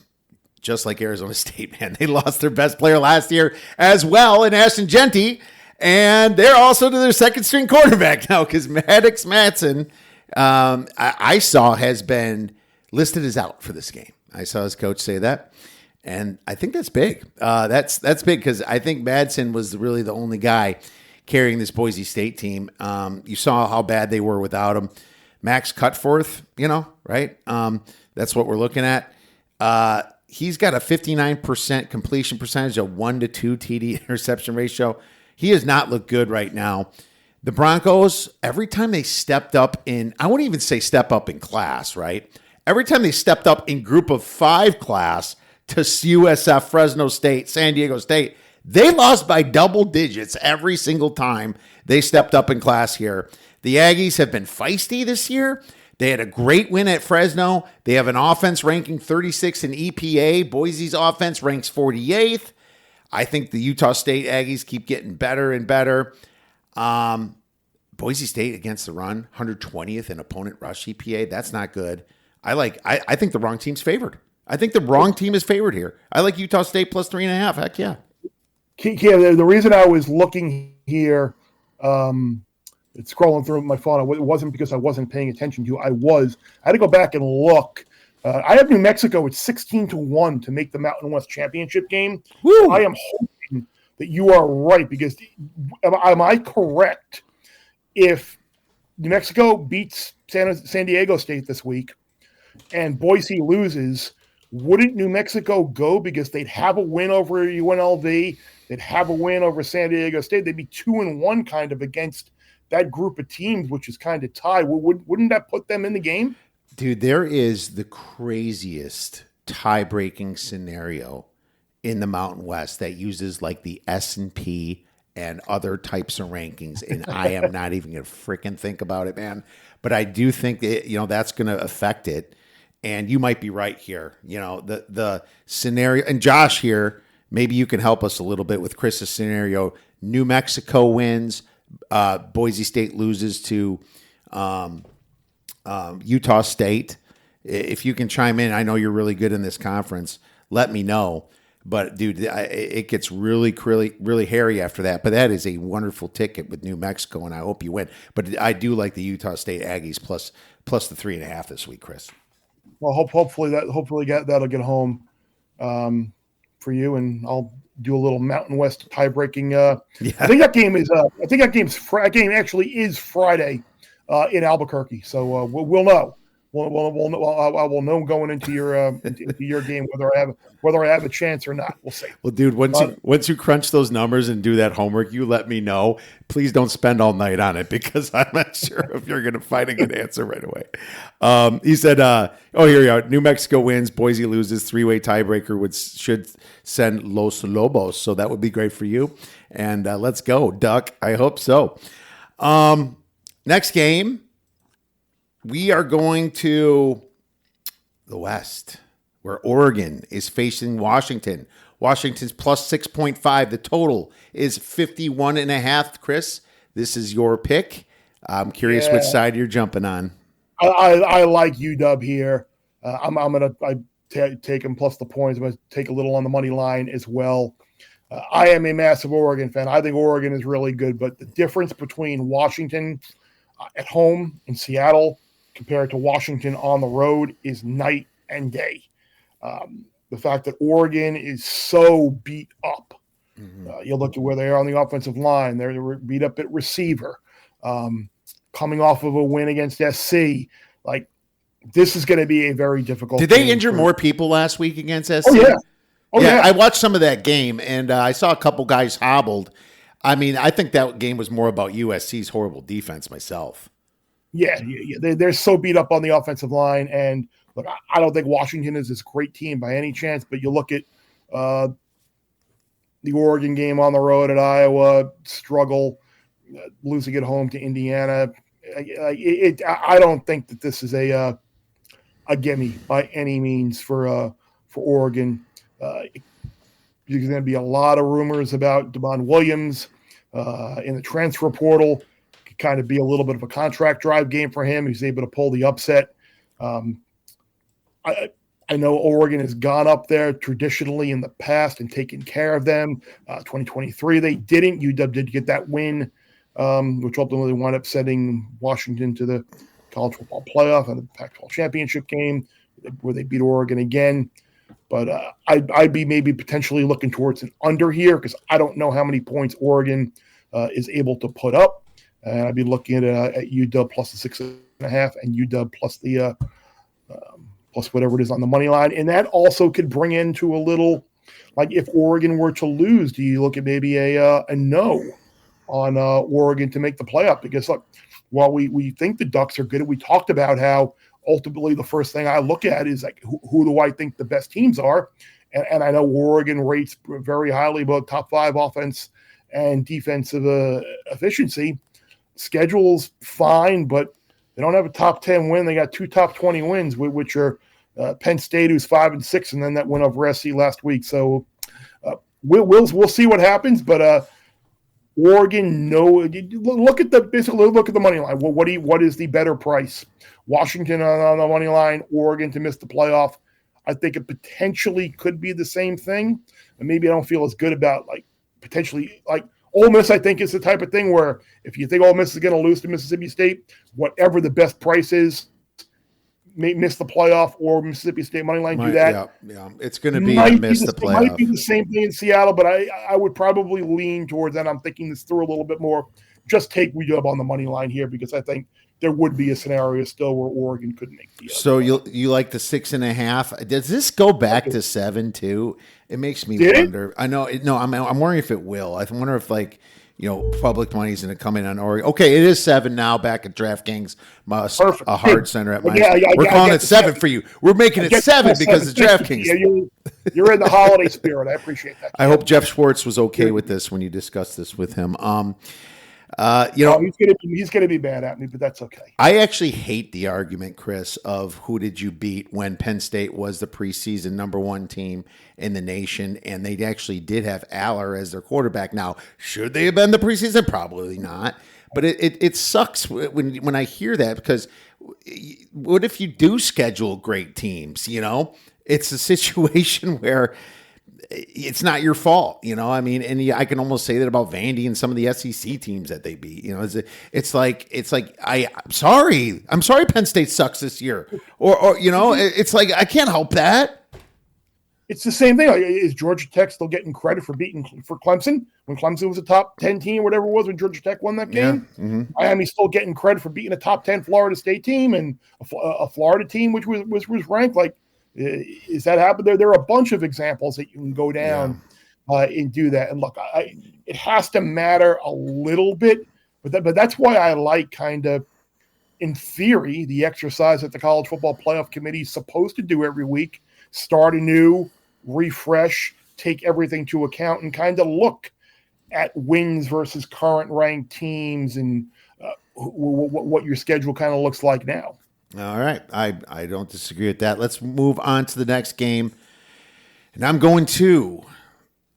just like Arizona State, man, they lost their best player last year as well in Ashton Genty, and they're also to their second-string quarterback now because Maddox Matson, I saw, has been listed as out for this game. I saw his coach say that. And I think that's big. That's big because I think Madsen was really the only guy carrying this Boise State team. You saw how bad they were without him. Max Cutforth, right? That's what we're looking at. He's got a 59% completion percentage, a 1-to-2 TD interception ratio. He has not looked good right now. The Broncos, every time they stepped up in, I wouldn't even say step up in class, right? Every time they stepped up in group of 5 class to USF, Fresno State, San Diego State, they lost by double digits every single time they stepped up in class here. The Aggies have been feisty this year. They had a great win at Fresno. They have an offense ranking 36 in EPA. Boise's offense ranks 48th. I think the Utah State Aggies keep getting better and better. Boise State against the run, 120th in opponent rush EPA. That's not good. I think the wrong team's favored. I think the wrong team is favored here. I like Utah State plus 3.5. Heck yeah. The reason I was looking here, it's scrolling through my phone. It wasn't because I wasn't paying attention to. I had to go back and look. I have New Mexico at 16-1 to make the Mountain West Championship game. Woo! I am hoping that you are right, because am I correct? If New Mexico beats San Diego State this week and Boise loses, wouldn't New Mexico go because they'd have a win over UNLV, they'd have a win over San Diego State, they'd be 2-1 kind of against that group of teams, which is kind of tied. Wouldn't that put them in the game? Dude, there is the craziest tie-breaking scenario in the Mountain West that uses like the S&P and other types of rankings, and I am not even going to freaking think about it, man. But I do think that, that's going to affect it, and you might be right here. The scenario, and Josh here, maybe you can help us a little bit with Chris's scenario. New Mexico wins, Boise State loses to Utah State. If you can chime in, I know you're really good in this conference. Let me know. But, dude, it gets really, really, really hairy after that. But that is a wonderful ticket with New Mexico, and I hope you win. But I do like the Utah State Aggies plus the 3.5 this week, Chris. Well, hopefully that'll get home for you, and I'll do a little Mountain West tie-breaking. I think that game is. I think that game actually is Friday in Albuquerque. So we'll know. I will know going into your game whether I have a chance or not. We'll see. Well, dude, once you crunch those numbers and do that homework, you let me know. Please don't spend all night on it, because I'm not sure if you're going to find a good answer right away. He said, here you are. New Mexico wins, Boise loses, 3-way tiebreaker should send Los Lobos. So that would be great for you. And let's go, Duck. I hope so. Next game. We are going to the West, where Oregon is facing Washington. Washington's plus 6.5. The total is 51.5. Chris, this is your pick. I'm curious which side you're jumping on. I like UW here. I'm going to take him plus the points. I'm going to take a little on the money line as well. I am a massive Oregon fan. I think Oregon is really good, but the difference between Washington at home in Seattle compared to Washington on the road is night and day. The fact that Oregon is so beat up. You look at where they are on the offensive line. They're beat up at receiver. Coming off of a win against SC. Like, this is going to be a very difficult game. Did they injure more people last week against SC? Oh, yeah. I watched some of that game, and I saw a couple guys hobbled. I mean, I think that game was more about USC's horrible defense myself. Yeah. They're so beat up on the offensive line, and look, I don't think Washington is this great team by any chance. But you look at the Oregon game on the road at Iowa, struggle, losing at home to Indiana. I don't think that this is a gimme by any means for Oregon. There's going to be a lot of rumors about Devon Williams in the transfer portal. Kind of be a little bit of a contract drive game for him. He's able to pull the upset. I know Oregon has gone up there traditionally in the past and taken care of them. 2023 they didn't. UW did get that win, which ultimately wound up sending Washington to the college football playoff and the Pac-12 championship game where they beat Oregon again. But I'd be maybe potentially looking towards an under here, because I don't know how many points Oregon is able to put up. And I'd be looking at UW plus the 6.5 and UW plus the plus whatever it is on the money line. And that also could bring into a little, like, if Oregon were to lose, do you look at maybe a no Oregon to make the playoff, because look, while we think the Ducks are good, we talked about how ultimately the first thing I look at is like who do I think the best teams are, and I know Oregon rates very highly about top 5 offense and defensive efficiency. Schedule's fine, but they don't have a top 10 win. They got 2 top 20 wins, which are Penn State, who's 5-6, and then that win over SC last week. So we'll see what happens, but Oregon, no. Look at the money line. What is the better price? Washington on the money line, Oregon to miss the playoff. I think it potentially could be the same thing, and maybe I don't feel as good about potentially Ole Miss. I think is the type of thing where if you think Ole Miss is going to lose to Mississippi State, whatever the best price is, may miss the playoff, or Mississippi State money line do that. Yeah, it's going to be miss the playoff. Might be the same thing in Seattle, but I would probably lean towards that. I'm thinking this through a little bit more. Just take Weedub on the money line here, because I think there would be a scenario still where Oregon could make the. So you like the 6.5? Does this go back to 7 too? It makes me wonder. I know. No, I'm wondering if it will. I wonder if public money is going to come in on Oregon. Okay, it is 7 now. Back at DraftKings, a hard center at minus. We're calling it 7 for you. We're making it 7 because of DraftKings. Yeah, you're in the holiday spirit. I appreciate that. I hope Jeff Schwartz was okay with this when you discussed this with him. He's gonna be mad at me, but that's okay. I actually hate the argument, Chris, of who did you beat when Penn State was the preseason number 1 team in the nation, and they actually did have Aller as their quarterback. Now, should they have been the preseason? Probably not. But it sucks when I hear that, because what if you do schedule great teams? It's a situation where it's not your fault, and I can almost say that about Vandy and some of the SEC teams that they beat. It's like I'm sorry, Penn State sucks this year, or it's like I can't help that. It's the same thing. Is Georgia Tech still getting credit for Clemson when Clemson was a top 10 team, whatever it was, when Georgia Tech won that game? Yeah. Mm-hmm. Miami's still getting credit for beating a top 10 Florida State team and a Florida team which was ranked. Is that happened? There are a bunch of examples that you can go down and do that. And look, it has to matter a little bit, but that's why I like kind of, in theory, the exercise that the College Football Playoff Committee is supposed to do every week: start anew, refresh, take everything to account, and kind of look at wins versus current ranked teams and what your schedule kind of looks like now. All right. I don't disagree with that. Let's move on to the next game. And I'm going to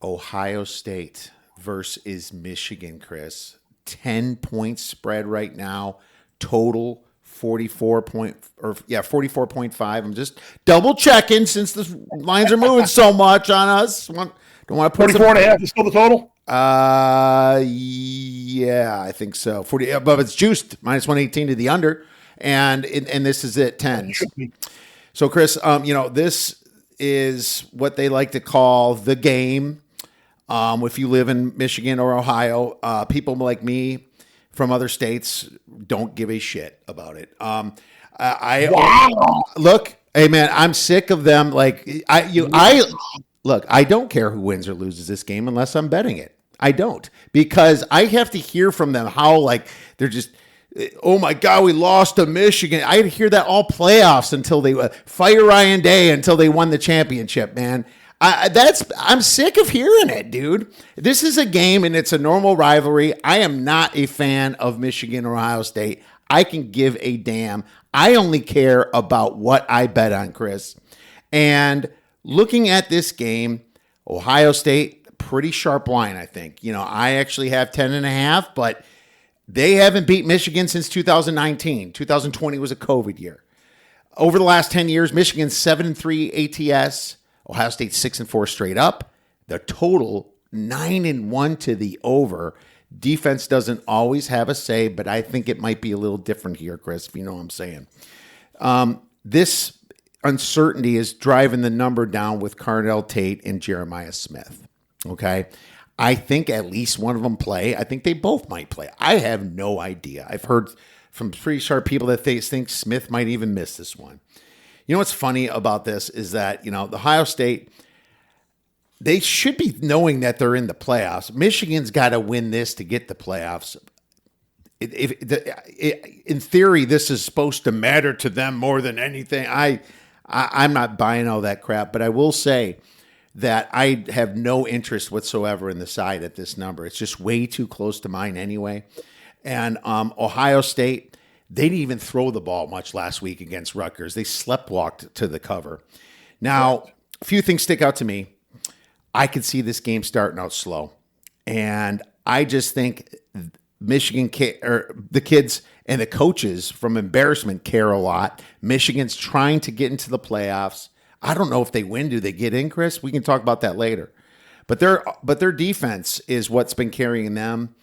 Ohio State versus Michigan, Chris. 10-point spread right now. Total 44.5. I'm just double checking since the lines are moving so much on us. Don't want to put 44.5 is still the total? Yeah, I think so. 40, but it's juiced minus 118 to the under. And this is at 10. So, Chris, this is what they like to call the game. If you live in Michigan or Ohio, people like me from other states don't give a shit about it. Look, hey man, I'm sick of them. I don't care who wins or loses this game unless I'm betting it. I don't, because I have to hear from them how they're just. Oh my God, we lost to Michigan. I hear that all playoffs until they fire Ryan Day until they won the championship, man. I'm sick of hearing it, dude. This is a game and it's a normal rivalry. I am not a fan of Michigan or Ohio State. I can give a damn. I only care about what I bet on, Chris. And looking at this game, Ohio State, pretty sharp line, I think. I actually have 10.5, but they haven't beat Michigan since 2019. 2020 was a COVID year. Over the last 10 years, Michigan's 7-3 ATS. Ohio State 6-4 straight up. The total 9-1 to the over. Defense doesn't always have a say, but I think it might be a little different here, Chris, if you know what I'm saying. This uncertainty is driving the number down with Carnell Tate and Jeremiah Smith. Okay. I think at least one of them play. I think they both might play. I have no idea. I've heard from pretty sharp people that they think Smith might even miss this one. You know what's funny about this is that, the Ohio State, they should be knowing that they're in the playoffs. Michigan's got to win this to get the playoffs. In theory, this is supposed to matter to them more than anything. I'm not buying all that crap, but I will say that I have no interest whatsoever in the side at this number. It's just way too close to mine anyway. And Ohio State, they didn't even throw the ball much last week against Rutgers. They sleptwalked to the cover. Now, a few things stick out to me. I could see this game starting out slow. And I just think Michigan, or the kids and the coaches from embarrassment care a lot. Michigan's trying to get into the playoffs. I don't know if they win. Do they get in, Chris? We can talk about that later. But their defense is what's been carrying them.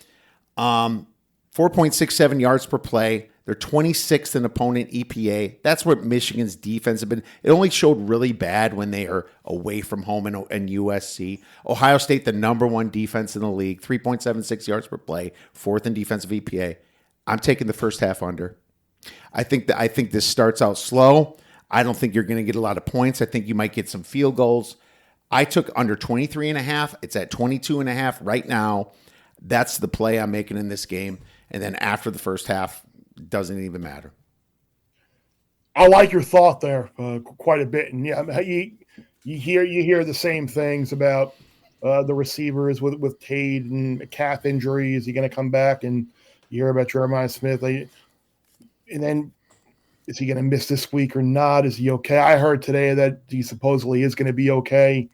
4.67 yards per play. They're 26th in opponent EPA. That's what Michigan's defense have been. It only showed really bad when they are away from home and USC. Ohio State, the number one defense in the league, 3.76 yards per play, fourth in defensive EPA. I'm taking the first half under. I think this starts out slow. I don't think you're going to get a lot of points. I think you might get some field goals. I took under 23.5. It's at 22.5 right now. That's the play I'm making in this game. And then after the first half, doesn't even matter. I like your thought there quite a bit, and yeah, you hear the same things about the receivers with Tate and calf injury. Is he going to come back? And you hear about Jeremiah Smith, and then is he going to miss this week or not? Is he okay? I heard today that he supposedly is going to be okay.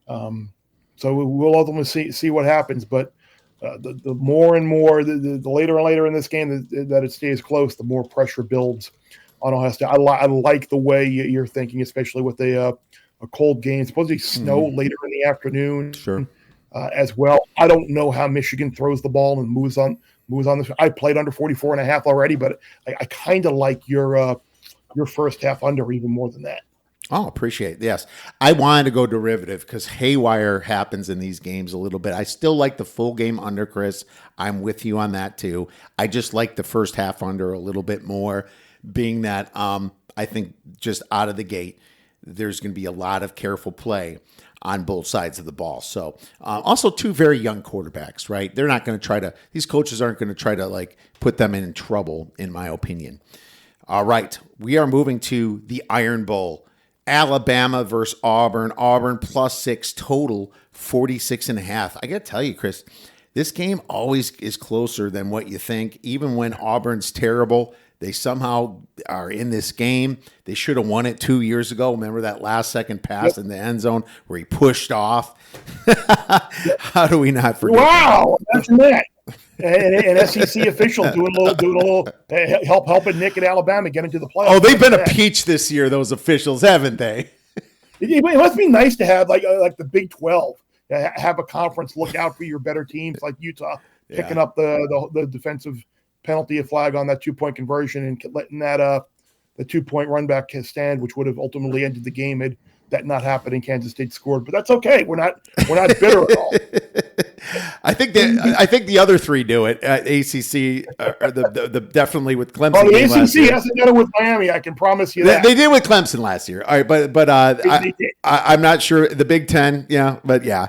So we'll ultimately see what happens, but. The more and more, the later and later in this game that it stays close, the more pressure builds on Ohio State. I like the way you're thinking, especially with a cold game. Supposedly snow later in the afternoon, Sure. As well. I don't know how Michigan throws the ball and moves on this. I played under 44.5 already, but I kind of like your first half under even more than that. Oh, appreciate it. Yes. I wanted to go derivative because haywire happens in these games a little bit. I still like the full game under, Chris. I'm with you on that too. I just like the first half under a little bit more, being that I think just out of the gate, there's going to be a lot of careful play on both sides of the ball. So also two very young quarterbacks, right? They're not going to try to, these coaches aren't going to try to like put them in trouble, in my opinion. All right. We are moving to the Iron Bowl. Alabama versus Auburn. Auburn +6 total, 46.5. I got to tell you, Chris, this game always is closer than what you think. Even when Auburn's terrible, they somehow are in this game. They should have won it 2 years ago. Remember that last second pass in the end zone where he pushed off? How do we not forget? Wow, imagine that. An SEC official doing a little helping Nick at Alabama get into the playoffs. Oh, they've been a peach this year, those officials, haven't they? It must be nice to have like the Big 12, have a conference look out for your better teams like Utah, picking up the defensive penalty flag on that 2-point conversion and letting that the 2-point run back stand, which would have ultimately ended the game had that not happened and Kansas State scored. But that's okay. We're not bitter at all. I think the other three do it. ACC, the definitely with Clemson. Oh, the ACC hasn't done it with Miami. I can promise you that they did with Clemson last year. All right, but I'm not sure the Big Ten. Yeah, but yeah.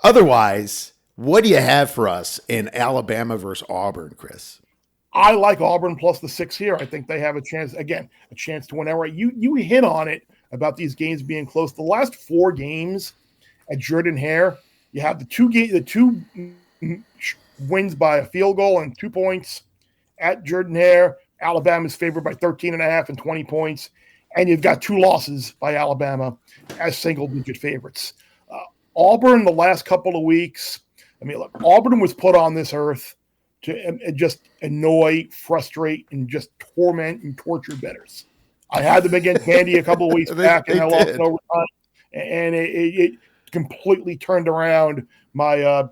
Otherwise, what do you have for us in Alabama versus Auburn, Chris? I like Auburn plus the 6 here. I think they have a chance to win outright. You hit on it about these games being close. The last 4 games at Jordan-Hare, you have the two wins by a field goal and 2 points at Jordan-Hare. Alabama's favored by 13.5 and 20 points. And you've got 2 losses by Alabama as single-digit favorites. Auburn, the last couple of weeks, I mean, look, Auburn was put on this earth to just annoy, frustrate, and just torment and torture bettors. I had them against Vandy a couple of weeks back, and I lost in overtime, and it completely turned around my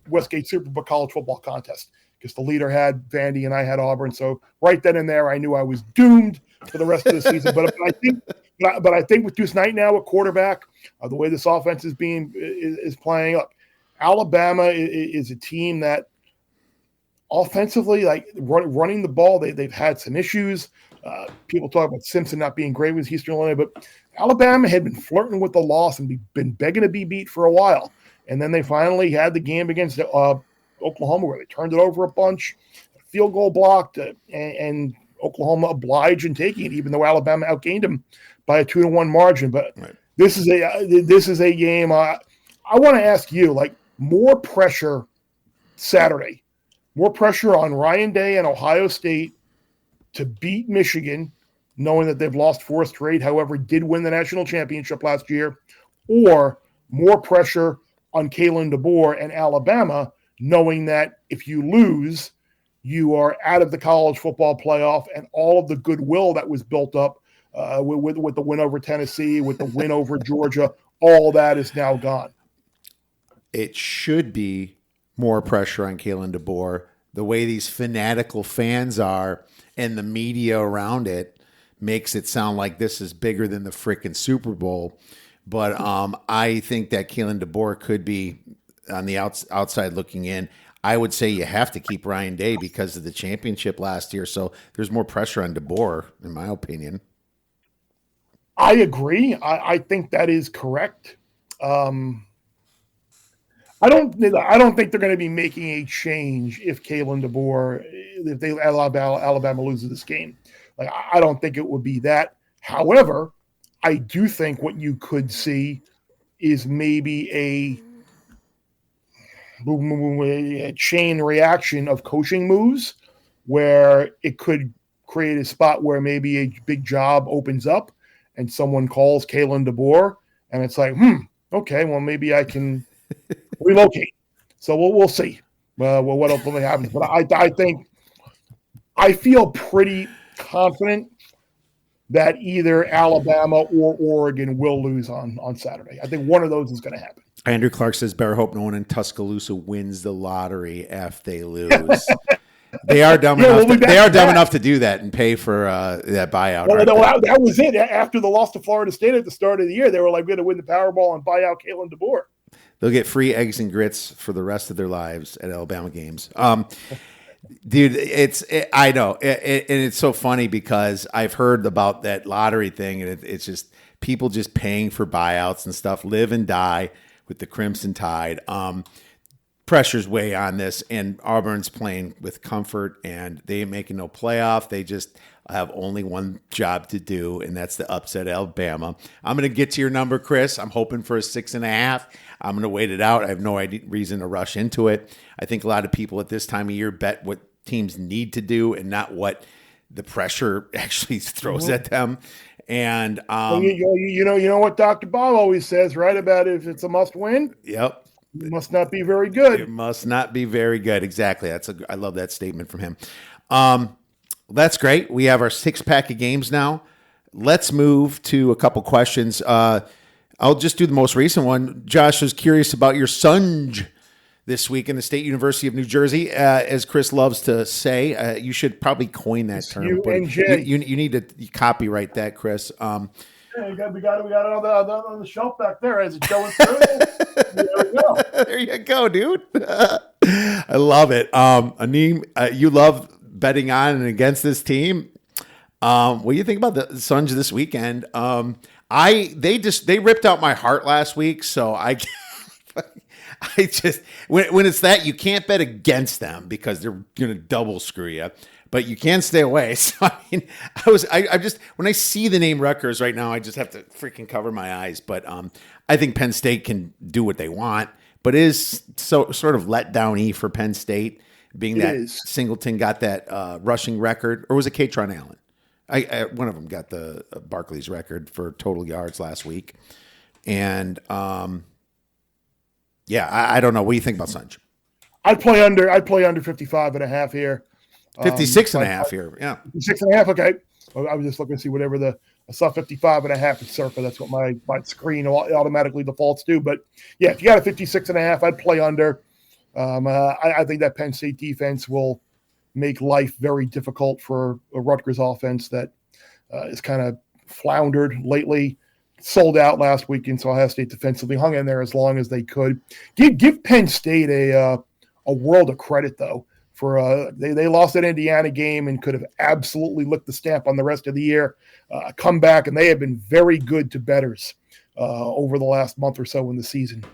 Westgate Superbook college football contest because the leader had Vandy and I had Auburn. So right then and there, I knew I was doomed for the rest of the season. But I think with Deuce Knight now at quarterback, the way this offense is playing, look, Alabama is a team that offensively, like running the ball, they've had some issues. People talk about Simpson not being great with Eastern Illinois, but Alabama had been flirting with the loss and been begging to be beat for a while. And then they finally had the game against Oklahoma where they turned it over a bunch, field goal blocked, and Oklahoma obliged in taking it, even though Alabama outgained them by a 2-1 margin. But Right. this is a game. I want to ask you, like, more pressure Saturday, more pressure on Ryan Day and Ohio State to beat Michigan, knowing that they've lost 4 straight, however, did win the national championship last year, or more pressure on Kalen DeBoer and Alabama, knowing that if you lose, you are out of the college football playoff, and all of the goodwill that was built up with the win over Tennessee, with the win over Georgia, all that is now gone. It should be more pressure on Kalen DeBoer. The way these fanatical fans are and the media around it makes it sound like this is bigger than the freaking Super Bowl. But I think that Kalen DeBoer could be on the outside looking in. I would say you have to keep Ryan Day because of the championship last year. So there's more pressure on DeBoer, in my opinion. I agree. I think that is correct. I don't think they're going to be making a change if Kalen DeBoer, if Alabama loses this game. Like, I don't think it would be that. However, I do think what you could see is maybe a chain reaction of coaching moves where it could create a spot where maybe a big job opens up and someone calls Kalen DeBoer and it's like, okay, well, maybe I can relocate. So we'll see what ultimately happens. But I feel pretty confident that either Alabama or Oregon will lose on Saturday. I think one of those is going to happen. Andrew Clark says, better hope no one in Tuscaloosa wins the lottery if they lose. They are dumb enough to do that and pay for that buyout. Well, that was it. After the loss to Florida State at the start of the year, they were like, we're going to win the Powerball and buy out Kalen DeBoer. They'll get free eggs and grits for the rest of their lives at Alabama games. Dude, I know. And it's so funny because I've heard about that lottery thing, and it's just people just paying for buyouts and stuff, live and die with the Crimson Tide. Pressure's way on this, and Auburn's playing with comfort, and they ain't making no playoff. They just have only one job to do, and that's to upset Alabama. I'm going to get to your number, Chris. I'm hoping for a 6.5. I'm going to wait it out. I have no reason to rush into it. I think a lot of people at this time of year bet what teams need to do and not what the pressure actually throws at them. And you know what Dr. Bob always says, right? About if it's a must win. Yep. It must not be very good. It must not be very good. Exactly. I love that statement from him. That's great. We have our 6-pack of games now. Let's move to a couple questions. I'll just do the most recent one. Josh was curious about your Sunj this week in the State University of New Jersey. As Chris loves to say, you should probably coin that term. You need to copyright that, Chris. We got it on the shelf back there as it's going through. There we go. There you go, dude. I love it. Aneem, you love betting on and against this team. What do you think about the Suns this weekend? They ripped out my heart last week, so I just when it's that, you can't bet against them because they're gonna double screw you. But you can stay away. So I mean, I just when I see the name Rutgers right now, I just have to freaking cover my eyes. But I think Penn State can do what they want. But it is so sort of let down for Penn State, being that Singleton got that rushing record, or was it Katron Allen? One of them got the Barclays record for total yards last week. And I don't know. What do you think about Sunj? I'd play under 55.5 here. 56.5 here. Yeah. 56.5. Okay. I was just looking to see whatever I saw 55.5 at circa. That's what my screen automatically defaults to. But yeah, if you got a 56.5, I'd play under. I think that Penn State defense will make life very difficult for a Rutgers offense that is kind of floundered lately. Sold out last weekend, so Ohio State defensively hung in there as long as they could. Give Penn State a world of credit, though, for they lost that Indiana game and could have absolutely licked the stamp on the rest of the year. Come back, and they have been very good to bettors over the last month or so in the season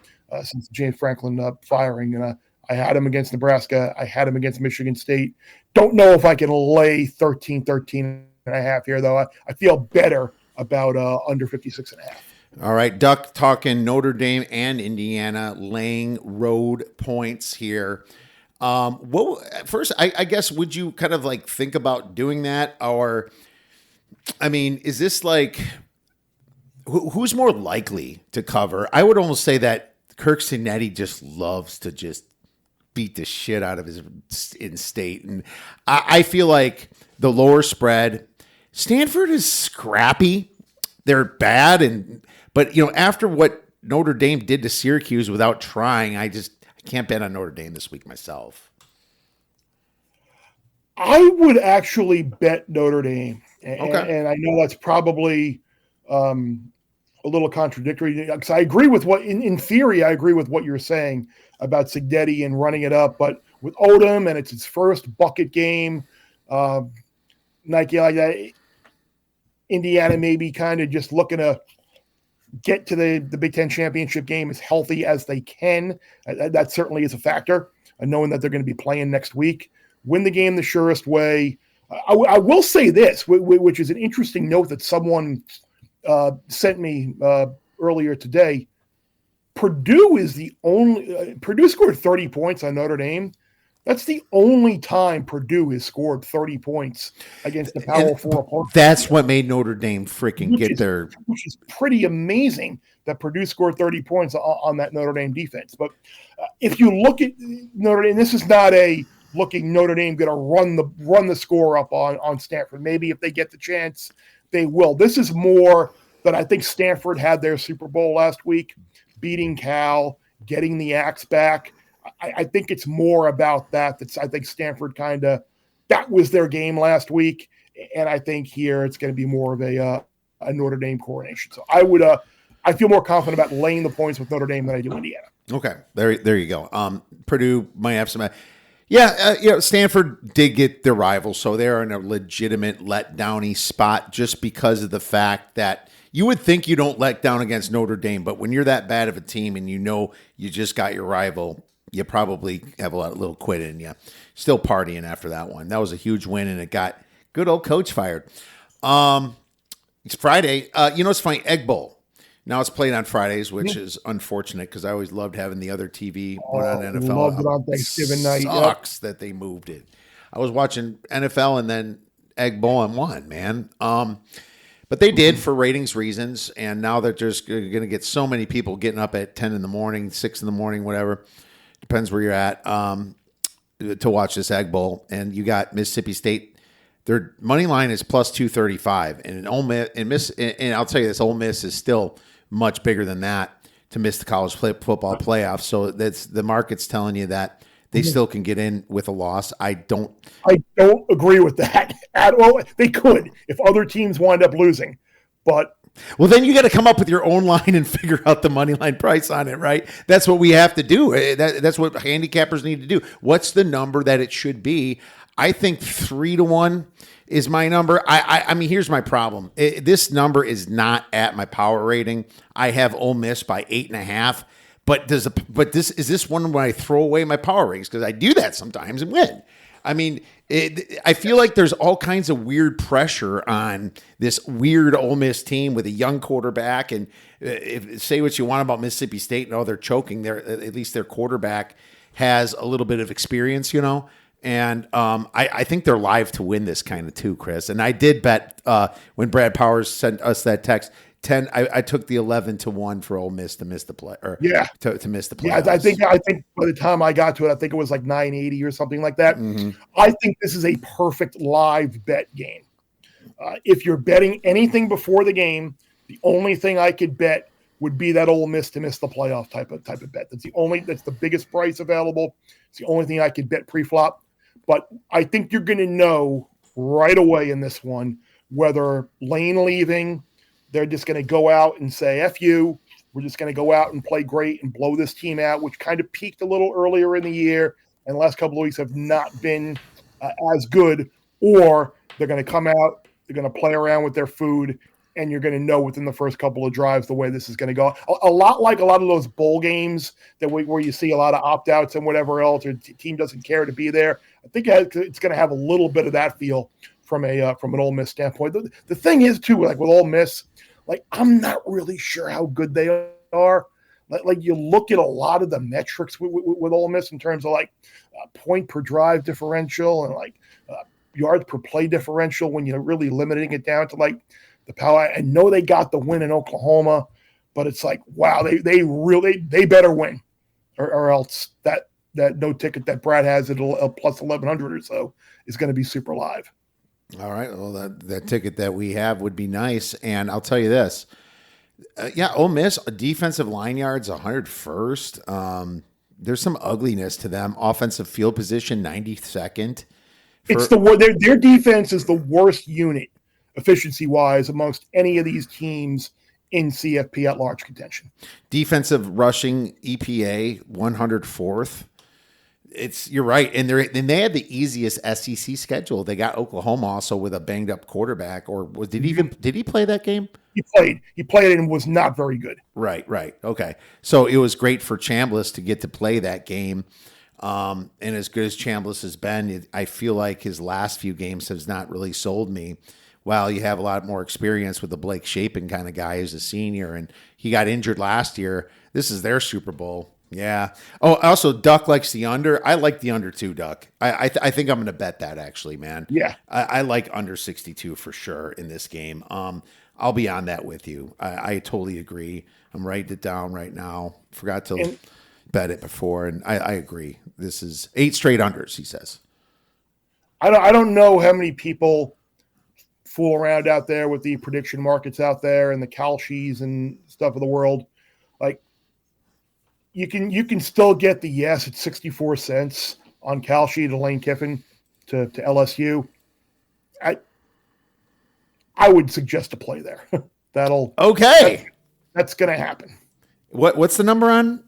since James Franklin firing. And I had him against Nebraska. I had him against Michigan State. Don't know if I can lay 13 and a half here, though. I feel better about under 56 and a half. All right, Duck talking Notre Dame and Indiana laying road points here. First, I guess, would you kind of like think about doing that? Or, I mean, is this like, who's more likely to cover? I would almost say that Kirk Cinetti just loves to just beat the shit out of his in-state. And I feel like the lower spread, Stanford is scrappy. They're bad. But after what Notre Dame did to Syracuse without trying, I can't bet on Notre Dame this week myself. I would actually bet Notre Dame. Okay. And I know that's probably a little contradictory, because I agree with in theory, I agree with what you're saying about Signetti and running it up. But with Odom, and it's his first bucket game, Nike like that, Indiana maybe kind of just looking to get to the Big Ten championship game as healthy as they can. That certainly is a factor, knowing that they're going to be playing next week. Win the game the surest way. I will say this, which is an interesting note that someone sent me earlier today. Purdue is the only Purdue scored 30 points on Notre Dame. That's the only time Purdue has scored 30 points against the Power 4 opponent. That's what made Notre Dame freaking get their... Which is pretty amazing that Purdue scored 30 points on that Notre Dame defense. But if you look at Notre Dame, this is not looking Notre Dame going to run the score up on Stanford. Maybe if they get the chance, they will. This is more that I think Stanford had their Super Bowl last week, beating Cal, getting the axe back. I think it's more about that. I think Stanford that was their game last week. And I think here it's going to be more of a Notre Dame coronation. So I feel more confident about laying the points with Notre Dame than I do Indiana. Okay. There you go. Purdue might have some, Stanford did get their rival. So they're in a legitimate letdowny spot just because of the fact that you would think you don't let down against Notre Dame, but when you're that bad of a team and you just got your rival, you probably have a little quit in you. Still partying after that one. That was a huge win, and it got good old coach fired. It's Friday. It's funny, Egg Bowl. Now it's played on Fridays, which is unfortunate because I always loved having the other TV on NFL. Loved it on Thanksgiving night. Sucks that they moved it. I was watching NFL and then Egg Bowl and won, man. But they did for ratings reasons, and now they're just going to get so many people getting up at 10 in the morning, 6 in the morning, whatever. Depends where you're at, to watch this Egg Bowl. And you got Mississippi State. Their money line is plus 235. And Ole Miss, and I'll tell you this, Ole Miss is still much bigger than that to miss the college football playoffs. So that's the market's telling you that they still can get in with a loss. I don't agree with that at all. They could if other teams wind up losing, but well, then you got to come up with your own line and figure out the money line price on it, right? That's what we have to do. That's what handicappers need to do. What's the number that it should be? I think 3-1 is my number. I mean, here's my problem. This number is not at my power rating. I have Ole Miss by 8.5. But is this one where I throw away my power ratings? Because I do that sometimes and win. I mean, I feel like there's all kinds of weird pressure on this weird Ole Miss team with a young quarterback. And say what you want about Mississippi State, they're choking. At least their quarterback has a little bit of experience, And I think they're live to win this kind of too, Chris. And I did bet when Brad Powers sent us that text. 10. I took the 11-1 for Ole Miss to miss the play, or to miss the play. Yeah, I think by the time I got to it, I think it was like 980 or something like that. Mm-hmm. I think this is a perfect live bet game. If you're betting anything before the game, the only thing I could bet would be that Ole Miss to miss the playoff type of bet. That's the biggest price available. It's the only thing I could bet pre-flop. But I think you're going to know right away in this one whether Lane leaving. They're just going to go out and say, F you. We're just going to go out and play great and blow this team out, which kind of peaked a little earlier in the year. and the last couple of weeks have not been as good, or they're going to come out, they're going to play around with their food, and you're going to know within the first couple of drives the way this is going to go. A lot like a lot of those bowl games where you see a lot of opt-outs and whatever else, or team doesn't care to be there. I think it's going to have a little bit of that feel from an Ole Miss standpoint. The thing is, too, like with Ole Miss, like I'm not really sure how good they are. Like you look at a lot of the metrics with Ole Miss in terms of like point per drive differential and like yards per play differential when you're really limiting it down to like the power. I know they got the win in Oklahoma, but it's like, wow, they better win or else that no ticket that Brad has at a plus 1,100 or so is going to be super live. All right. Well, that ticket that we have would be nice. And I'll tell you this. Ole Miss, defensive line yards, 101st. There's some ugliness to them. Offensive field position, 92nd. Their defense is the worst unit efficiency-wise amongst any of these teams in CFP at large contention. Defensive rushing EPA, 104th. You're right, and they had the easiest SEC schedule. They got Oklahoma also with a banged up quarterback. Did he play that game? He played and was not very good. Right. Okay, so it was great for Chambliss to get to play that game. And as good as Chambliss has been, I feel like his last few games has not really sold me. While you have a lot more experience with the Blake Shapen kind of guy who's a senior, and he got injured last year. This is their Super Bowl. Yeah. Oh, also, Duck likes the under. I like the under too, Duck. I think I'm going to bet that actually, man. Yeah. I like under 62 for sure in this game. I'll be on that with you. I totally agree. I'm writing it down right now. Forgot to bet it before, and I agree. This is 8 straight unders, he says. I don't know how many people fool around out there with the prediction markets out there and the Kalshis and stuff of the world. Like you can still get the yes at 64 cents on Kalshi to Lane Kiffin to LSU. I would suggest a play there. That's going to happen. What's the number on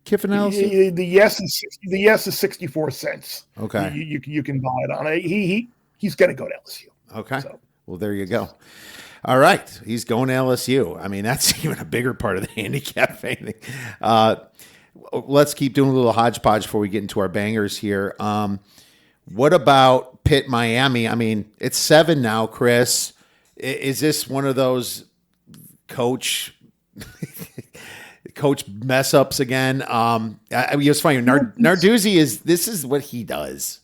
Kiffin LSU? The yes is 64 cents. Okay. You can buy it on it. He's going to go to LSU. Okay. So. Well, there you go. All right. He's going to LSU. I mean, that's even a bigger part of the handicap thing. Let's keep doing a little hodgepodge before we get into our bangers here. What about Pitt, Miami? I mean, it's 7 now, Chris. Is this one of those coach mess ups again? It's funny. Narduzzi this is what he does.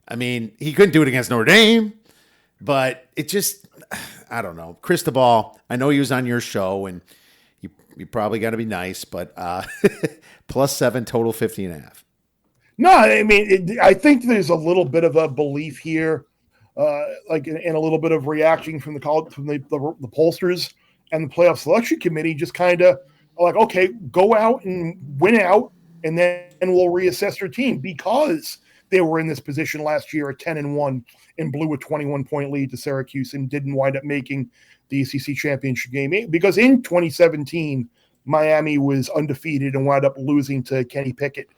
I mean, he couldn't do it against Notre Dame. But it just, I don't know. Cristobal, I know he was on your show, and you probably got to be nice, but plus 7, total 50.5. No, I mean, I think there's a little bit of a belief here, and a little bit of reaction from the pollsters and the playoff selection committee, just kind of like, okay, go out and win out, and then we'll reassess your team, because they were in this position last year at 10-1 and blew a 21-point lead to Syracuse and didn't wind up making the ACC championship game. Because in 2017, Miami was undefeated and wound up losing to Kenny Pickett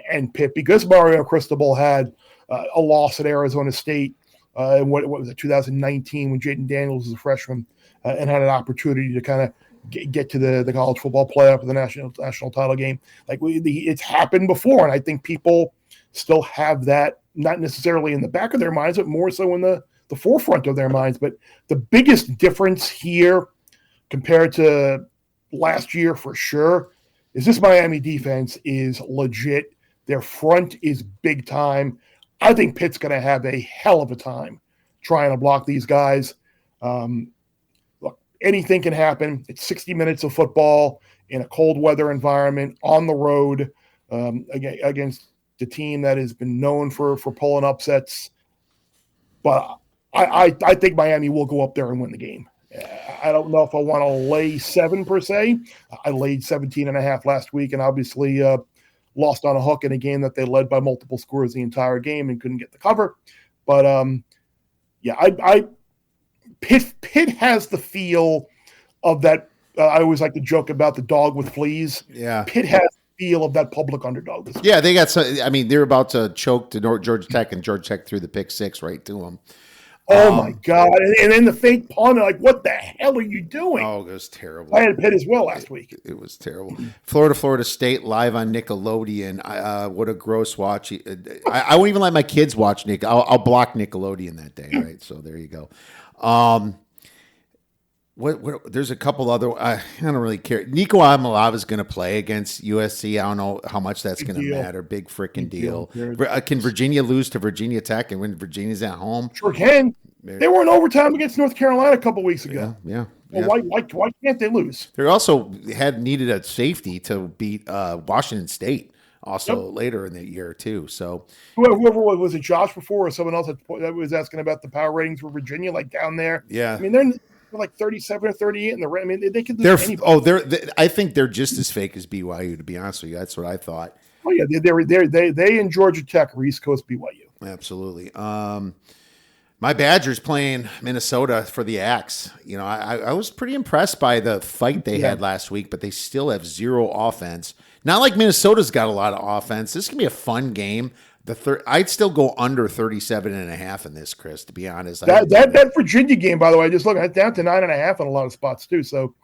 and Pitt, because Mario Cristobal had a loss at Arizona State in what was it, 2019, when Jaden Daniels was a freshman and had an opportunity to kind of get to the college football playoff of the national title game. Like it's happened before, and I think people still have that, not necessarily in the back of their minds, but more so in the forefront of their minds. But the biggest difference here compared to last year for sure is this Miami defense is legit. Their front is big time. I think Pitt's going to have a hell of a time trying to block these guys. Look, anything can happen. It's 60 minutes of football in a cold weather environment on the road against the team that has been known for pulling upsets. But I think Miami will go up there and win the game. I don't know if I want to lay 7 per se. I laid 17.5 last week, and obviously lost on a hook in a game that they led by multiple scores the entire game and couldn't get the cover. But Pitt has the feel of that. I always like to joke about the dog with fleas. Yeah. Pitt has feel of that public underdog. Yeah, they got some. I mean, they're about to choke to Georgia Tech, and Georgia Tech threw the pick six right to them. Oh my God! And then the fake punt, like, what the hell are you doing? Oh, it was terrible. I had Pitt as well last week. It was terrible. Florida State live on Nickelodeon. What a gross watch. I won't even let my kids watch Nick. I'll block Nickelodeon that day, right? So there you go. What? There's a couple other. I don't really care. Nico Amalava is going to play against USC. I don't know how much that's going to matter. Big freaking deal. Can Virginia lose to Virginia Tech and when Virginia's at home? Sure can. They were in overtime against North Carolina a couple weeks ago. Yeah. Well, why can't they lose? They also needed a safety to beat Washington State also later in the year too. So whoever was it, Josh before or someone else that was asking about the power ratings for Virginia, like down there. Yeah, I mean they're like 37 or 38 in the. I mean they could lose anybody. I think they're just as fake as BYU. To be honest with you, that's what I thought. Oh yeah, they and Georgia Tech are East Coast BYU. Absolutely. My Badgers playing Minnesota for the Axe. You know, I was pretty impressed by the fight they had last week, but they still have zero offense. Not like Minnesota's got a lot of offense. This can be a fun game. I'd still go under 37.5 in this, Chris, to be honest. That Virginia game, by the way, I just look at down to 9.5 in a lot of spots too. So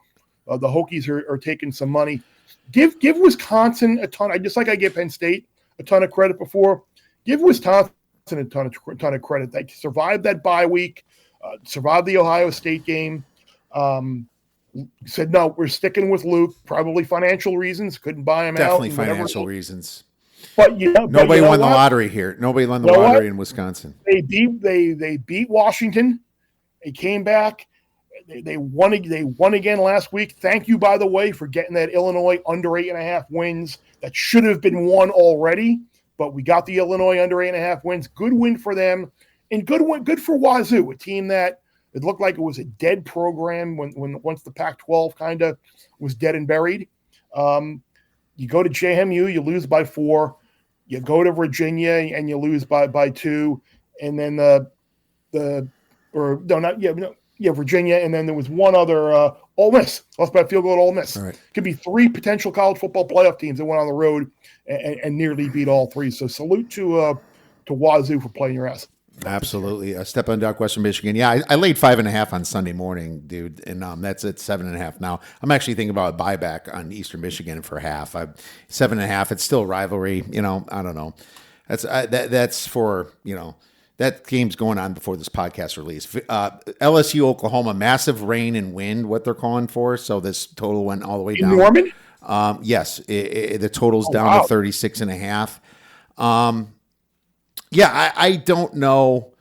the Hokies are taking some money. Give Wisconsin a ton. I gave Penn State a ton of credit before. Give Wisconsin a ton of credit. They survived that bye week, survived the Ohio State game. Said no, we're sticking with Luke. Probably financial reasons. Couldn't buy him Definitely out. Definitely financial reasons. But nobody won the lottery here. Nobody won the lottery in Wisconsin. They beat Washington. They came back. They won again last week. Thank you, by the way, for getting that Illinois under 8.5 wins. That should have been won already, but we got the Illinois under 8.5 wins. Good win for them, and good for Wazoo, a team that it looked like it was a dead program once the Pac-12 kind of was dead and buried. You go to JMU, you lose by 4. You go to Virginia and you lose by 2, and then Virginia, and then there was one other Ole Miss lost by a field goal to Ole Miss. Right. Could be 3 potential college football playoff teams that went on the road and nearly beat all 3. So salute to Wazoo for playing your ass. Absolutely. Step on Duck, Western Michigan. Yeah, I laid 5.5 on Sunday morning, dude, and that's at 7.5 now. I'm actually thinking about a buyback on Eastern Michigan for half. 7.5. It's still a rivalry. You know, I don't know. That's for, you know, that game's going on before this podcast release. LSU, Oklahoma, massive rain and wind, what they're calling for. So this total went all the way down. In Norman? Yes, the total's down to 36.5. Yeah, I don't know.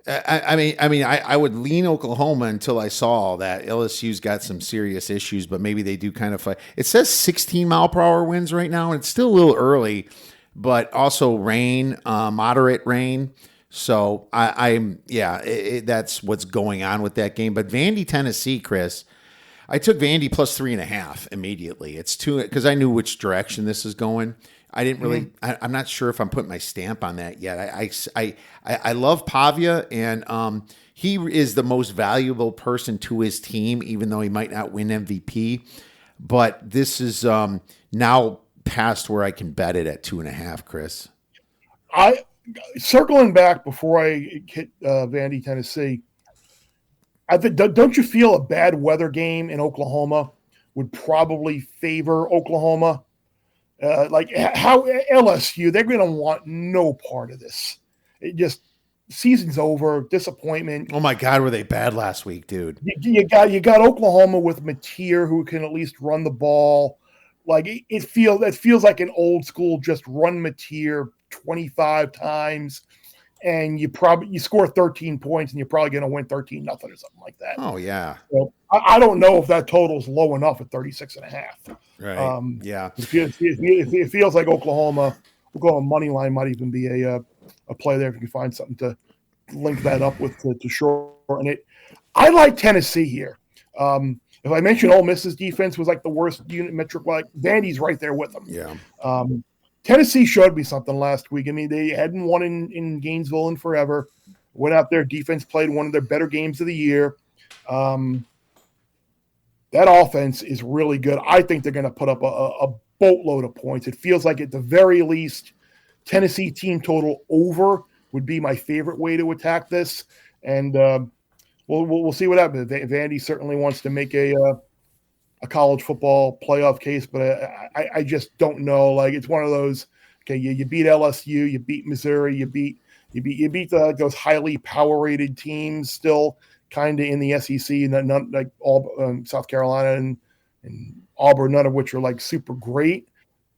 I would lean Oklahoma until I saw that LSU's got some serious issues, but maybe they do kind of fight. It says 16 mile per hour winds right now, and it's still a little early, but also rain, moderate rain. So that's what's going on with that game. But Vandy, Tennessee, Chris, I took Vandy plus 3.5 immediately. It's 2 because I knew which direction this is going. I didn't really. I'm not sure if I'm putting my stamp on that yet. I love Pavia, and he is the most valuable person to his team, even though he might not win MVP. But this is now past where I can bet it at 2.5, Chris. Circling back before I hit Vandy, Tennessee. Don't you feel a bad weather game in Oklahoma would probably favor Oklahoma? Like how LSU, they're going to want no part of this. It just season's over, disappointment. Oh my God, were they bad last week, dude? You got Oklahoma with Mateer who can at least run the ball. Like it feels like an old school just run Mateer 25 times, and you score 13 points, and you're probably going to win 13-0 or something like that. Oh yeah. So I don't know if that total's low enough at 36.5. Right. Yeah. It feels like Oklahoma money line might even be a play there if you can find something to link that up with to shorten it. I like Tennessee here. If I mentioned Ole Miss's defense was like the worst unit metric, like Vandy's right there with them. Yeah. Tennessee showed me something last week. I mean, they hadn't won in Gainesville in forever. Went out there, defense played one of their better games of the year. That offense is really good. I think they're going to put up a boatload of points. It feels like at the very least, Tennessee team total over would be my favorite way to attack this. And we'll see what happens. Vandy certainly wants to make a college football playoff case, but I just don't know. Like, it's one of those. Okay, you beat LSU, you beat Missouri, you beat those highly power rated teams still kind of in the SEC, and not like all South Carolina and Auburn, none of which are like super great,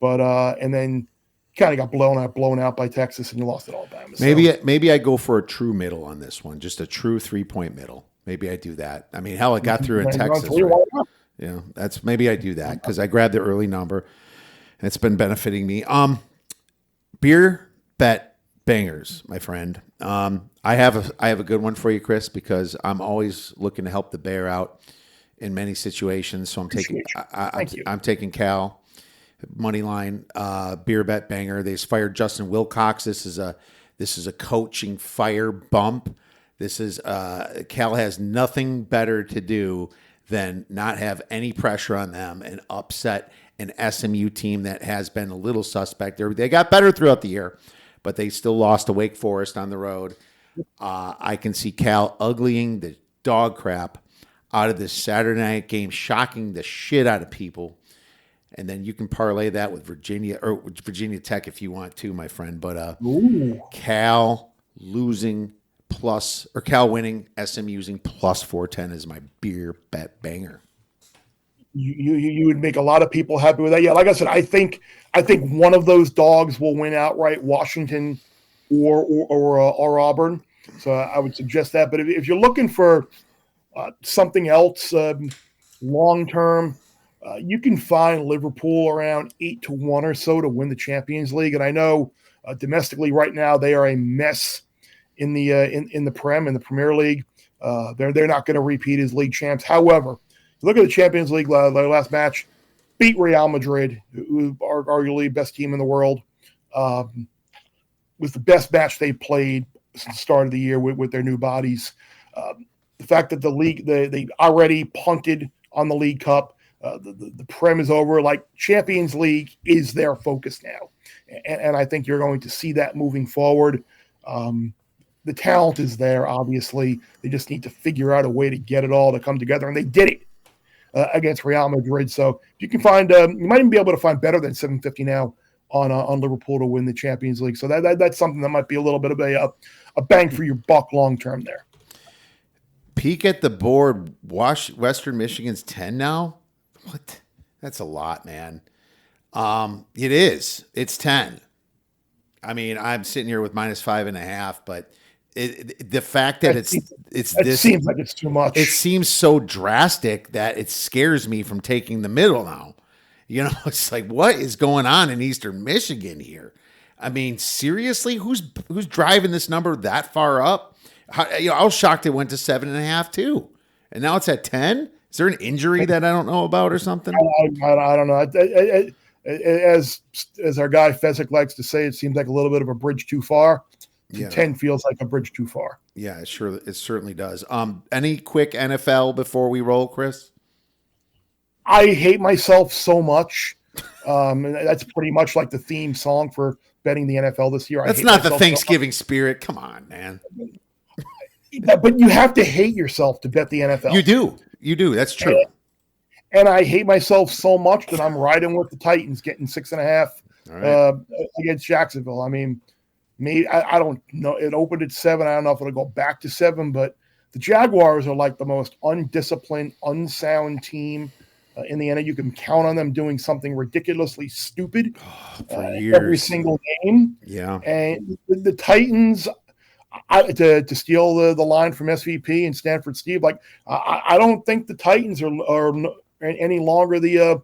but and then kind of got blown out by Texas, and you lost at Alabama. So. Maybe I go for a true middle on this one, just a true 3-point middle. Maybe I do that. I mean, hell, it got through in Texas. Right? Yeah, maybe I do that because I grabbed the early number, and it's been benefiting me. Beer bet bangers, my friend. I have a good one for you, Chris, because I'm always looking to help the Bear out in many situations. So I'm taking Cal money line beer bet banger. They just fired Justin Wilcox. This is a coaching fire bump. This is Cal has nothing better to do than not have any pressure on them and upset an SMU team that has been a little suspect. They got better throughout the year, but they still lost to Wake Forest on the road. I can see Cal uglying the dog crap out of this Saturday night game, shocking the shit out of people. And then you can parlay that with Virginia Tech if you want to, my friend. But Cal winning, SM using plus 410 is my beer bet banger. You would make a lot of people happy with that. Yeah, like I said, I think one of those dogs will win outright, Washington or Auburn. So I would suggest that. But if you're looking for something else long term, you can find Liverpool around 8-1 or so to win the Champions League. And I know domestically right now they are a mess in the Premier League. They're not going to repeat as league champs. However, look at the Champions League their last match, beat Real Madrid, who are arguably the best team in the world. Was the best match they played since the start of the year with their new bodies. The fact that the league they already punted on the League Cup, the Prem is over. Like, Champions League is their focus now, and I think you're going to see that moving forward. The talent is there, obviously. They just need to figure out a way to get it all to come together, and they did it. Against Real Madrid. So you can find, you might even be able to find better than 750 now on Liverpool to win the Champions League. So that's something that might be a little bit of a bang for your buck long term there. Peek at the board. Western Michigan's 10 now. What? That's a lot, man. It is. It's 10. I mean, I'm sitting here with -5.5, but the fact that it seems like it's too much. It seems so drastic that it scares me from taking the middle now. You know, it's like, what is going on in Eastern Michigan here? I mean, seriously, who's driving this number that far up? I was shocked it went to 7.5 too, and now it's at 10. Is there an injury that I don't know about or something? I don't know. As our guy Fezzik likes to say, it seems like a little bit of a bridge too far. Yeah. 10 feels like a bridge too far. Yeah, it certainly does. Any quick NFL before we roll, Chris? I hate myself so much. That's pretty much like the theme song for betting the NFL this year. That's not the Thanksgiving spirit. Come on, man. But you have to hate yourself to bet the NFL. You do. That's true. And I hate myself so much that I'm riding with the Titans, getting 6.5 against Jacksonville. I mean, maybe I don't know. It opened at 7. I don't know if it'll go back to 7, but the Jaguars are like the most undisciplined, unsound team in the NFL. You can count on them doing something ridiculously stupid every single game. Yeah. And the Titans, to steal the line from SVP and Stanford Steve, like I don't think the Titans are any longer the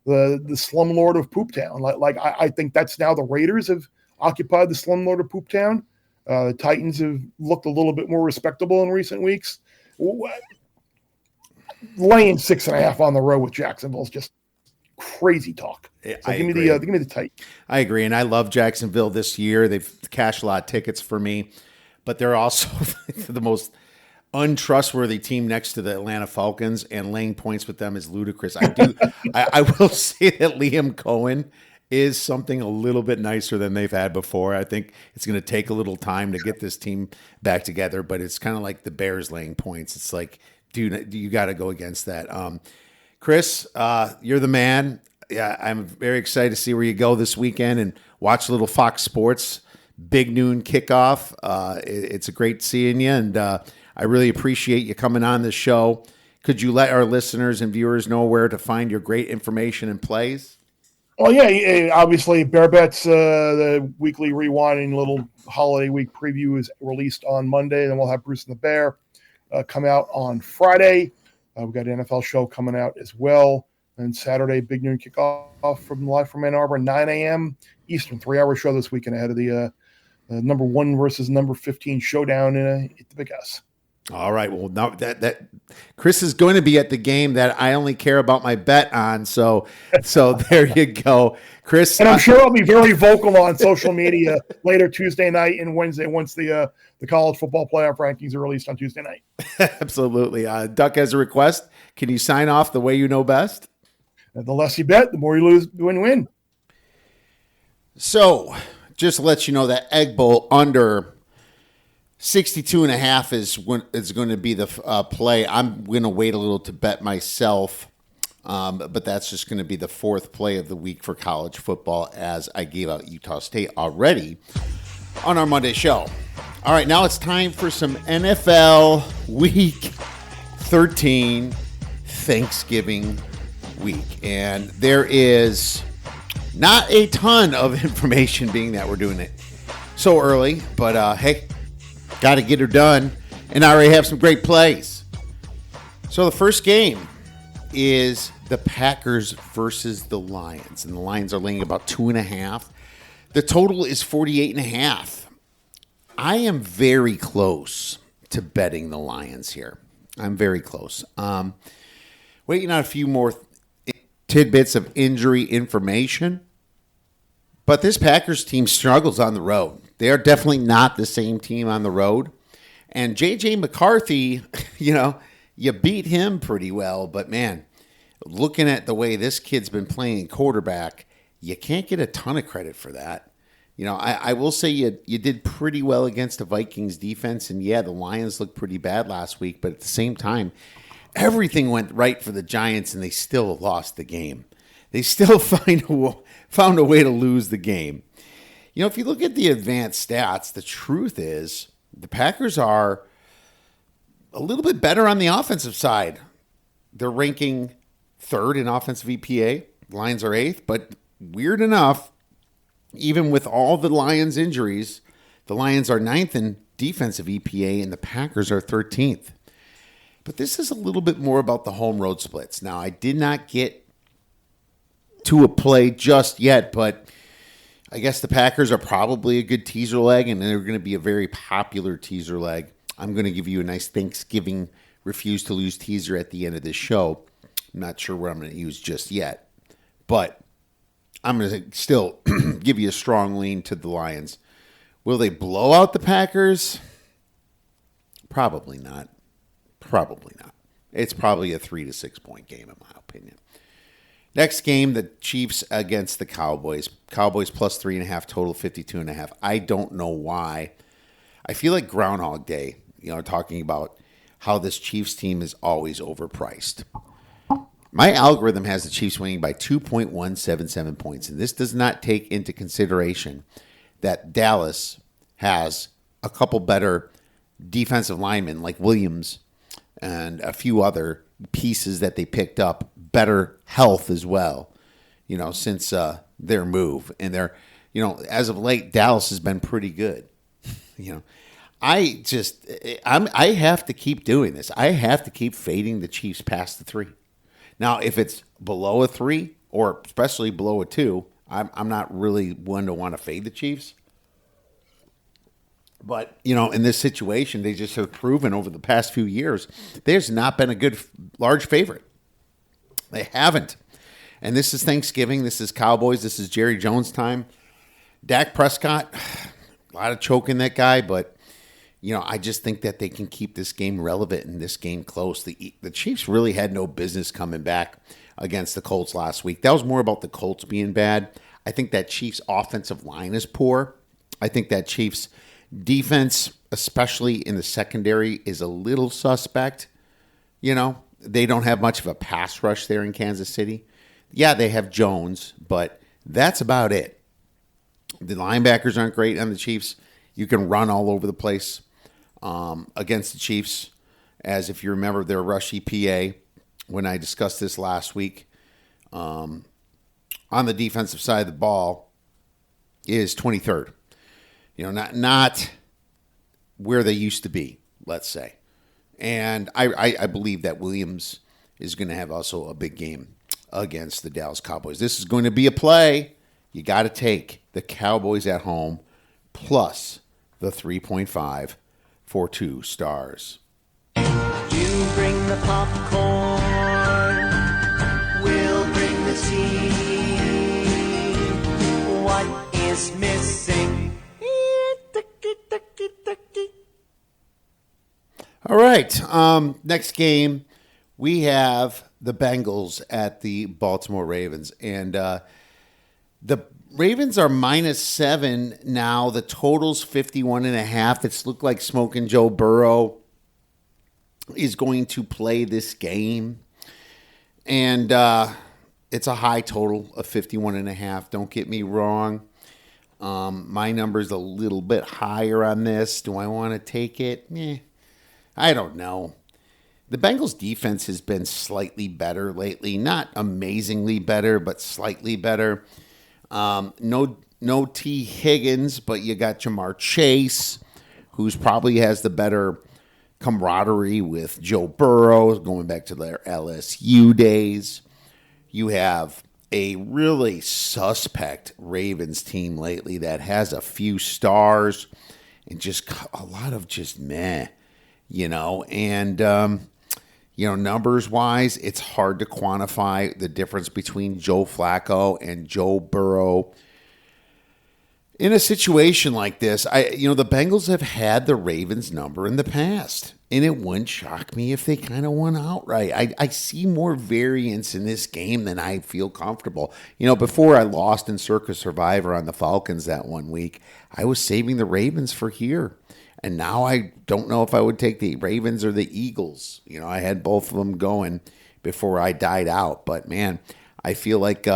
slumlord of Pooptown. Like I think that's now the Raiders have occupied the slumlord of Pooptown. The Titans have looked a little bit more respectable in recent weeks. Laying 6.5 on the road with Jacksonville is just crazy talk. So give me the Titans. I agree, and I love Jacksonville this year. They've cashed a lot of tickets for me, but they're also the most untrustworthy team next to the Atlanta Falcons, and laying points with them is ludicrous. I will say that Liam Cohen is something a little bit nicer than they've had before. I think it's going to take a little time to get this team back together, but it's kind of like the Bears laying points. It's like, dude, you got to go against that. Chris, you're the man. Yeah, I'm very excited to see where you go this weekend and watch a little Fox Sports big noon kickoff. It's a great seeing you, and I really appreciate you coming on the show. Could you let our listeners and viewers know where to find your great information and plays? Well, yeah, obviously, Bear Bets, the weekly rewinding little holiday week preview is released on Monday. Then we'll have Bruce and the Bear come out on Friday. We've got an NFL show coming out as well. And Saturday, big noon kickoff from live from Ann Arbor, 9 a.m. Eastern, 3-hour show this weekend ahead of the number 1 versus number 15 showdown at the Big House. All right. Well, now that Chris is going to be at the game that I only care about my bet on. So there you go, Chris. And I'm sure I'll be very vocal on social media later Tuesday night and Wednesday once the college football playoff rankings are released on Tuesday night. Absolutely. Duck has a request. Can you sign off the way you know best? The less you bet, the more you lose. Win-win. So just to let you know that Egg Bowl under 62.5 is going to be the play. I'm going to wait a little to bet myself, but that's just going to be the 4th play of the week for college football, as I gave out Utah State already on our Monday show. All right, now it's time for some NFL Week 13 Thanksgiving week, and there is not a ton of information, being that we're doing it so early, but hey, got to get her done, and I already have some great plays. So the first game is the Packers versus the Lions, and the Lions are laying about 2.5. The total is 48.5. I am very close to betting the Lions here. I'm very close. Waiting on a few more tidbits of injury information, but this Packers team struggles on the road. They are definitely not the same team on the road. And J.J. McCarthy, you beat him pretty well. But, man, looking at the way this kid's been playing quarterback, you can't get a ton of credit for that. I will say you did pretty well against the Vikings defense. And, yeah, the Lions looked pretty bad last week. But at the same time, everything went right for the Giants, and they still lost the game. They still found a way to lose the game. If you look at the advanced stats, the truth is the Packers are a little bit better on the offensive side. They're ranking 3rd in offensive EPA. Lions are 8th, but weird enough, even with all the Lions injuries, the Lions are 9th in defensive EPA, and the Packers are 13th. But this is a little bit more about the home road splits. Now, I did not get to a play just yet, but I guess the Packers are probably a good teaser leg, and they're going to be a very popular teaser leg. I'm going to give you a nice Thanksgiving refuse to lose teaser at the end of this show. I'm not sure what I'm going to use just yet, but I'm going to still give you a strong lean to the Lions. Will they blow out the Packers? Probably not. Probably not. It's probably a 3 to 6 point game, in my opinion. Next game, the Chiefs against the Cowboys. Cowboys plus 3.5, total 52.5. I don't know why. I feel like Groundhog Day, talking about how this Chiefs team is always overpriced. My algorithm has the Chiefs winning by 2.177 points, and this does not take into consideration that Dallas has a couple better defensive linemen like Williams and a few other pieces that they picked up, better health as well, since their move. And they're, as of late, Dallas has been pretty good. I have to keep doing this. I have to keep fading the Chiefs past the 3. Now, if it's below a 3 or especially below a 2, I'm not really one to want to fade the Chiefs. But, in this situation, they just have proven over the past few years, there's not been a good large favorite. They haven't. And this is Thanksgiving. This is Cowboys. This is Jerry Jones time. Dak Prescott, a lot of choking that guy, but, I just think that they can keep this game relevant and this game close. The Chiefs really had no business coming back against the Colts last week. That was more about the Colts being bad. I think that Chiefs offensive line is poor. I think that Chiefs defense, especially in the secondary, is a little suspect. They don't have much of a pass rush there in Kansas City. Yeah, they have Jones, but that's about it. The linebackers aren't great on the Chiefs. You can run all over the place against the Chiefs, as if you remember their rush EPA when I discussed this last week. On the defensive side of the ball is 23rd. Not where they used to be, let's say. And I believe that Williams is going to have also a big game against the Dallas Cowboys. This is going to be a play. You got to take the Cowboys at home plus the 3.5 for 2 stars. You bring the popcorn, we'll bring the tea. What is missing? All right. Next game, we have the Bengals at the Baltimore Ravens. And the Ravens are -7 now. The total's 51.5. It's looked like Smoking Joe Burrow is going to play this game. And it's a high total of 51.5. Don't get me wrong. My number's a little bit higher on this. Do I want to take it? I don't know. The Bengals defense has been slightly better lately. Not amazingly better, but slightly better. No T. Higgins, but you got Jamar Chase, who's probably has the better camaraderie with Joe Burrow, going back to their LSU days. You have a really suspect Ravens team lately that has a few stars and just a lot of just meh, and numbers wise, it's hard to quantify the difference between Joe Flacco and Joe Burrow. In a situation like this, the Bengals have had the Ravens number in the past, and it wouldn't shock me if they kind of won outright. I see more variance in this game than I feel comfortable. Before I lost in Circus Survivor on the Falcons that one week, I was saving the Ravens for here. And now I don't know if I would take the Ravens or the Eagles. I had both of them going before I died out. But, man, I feel like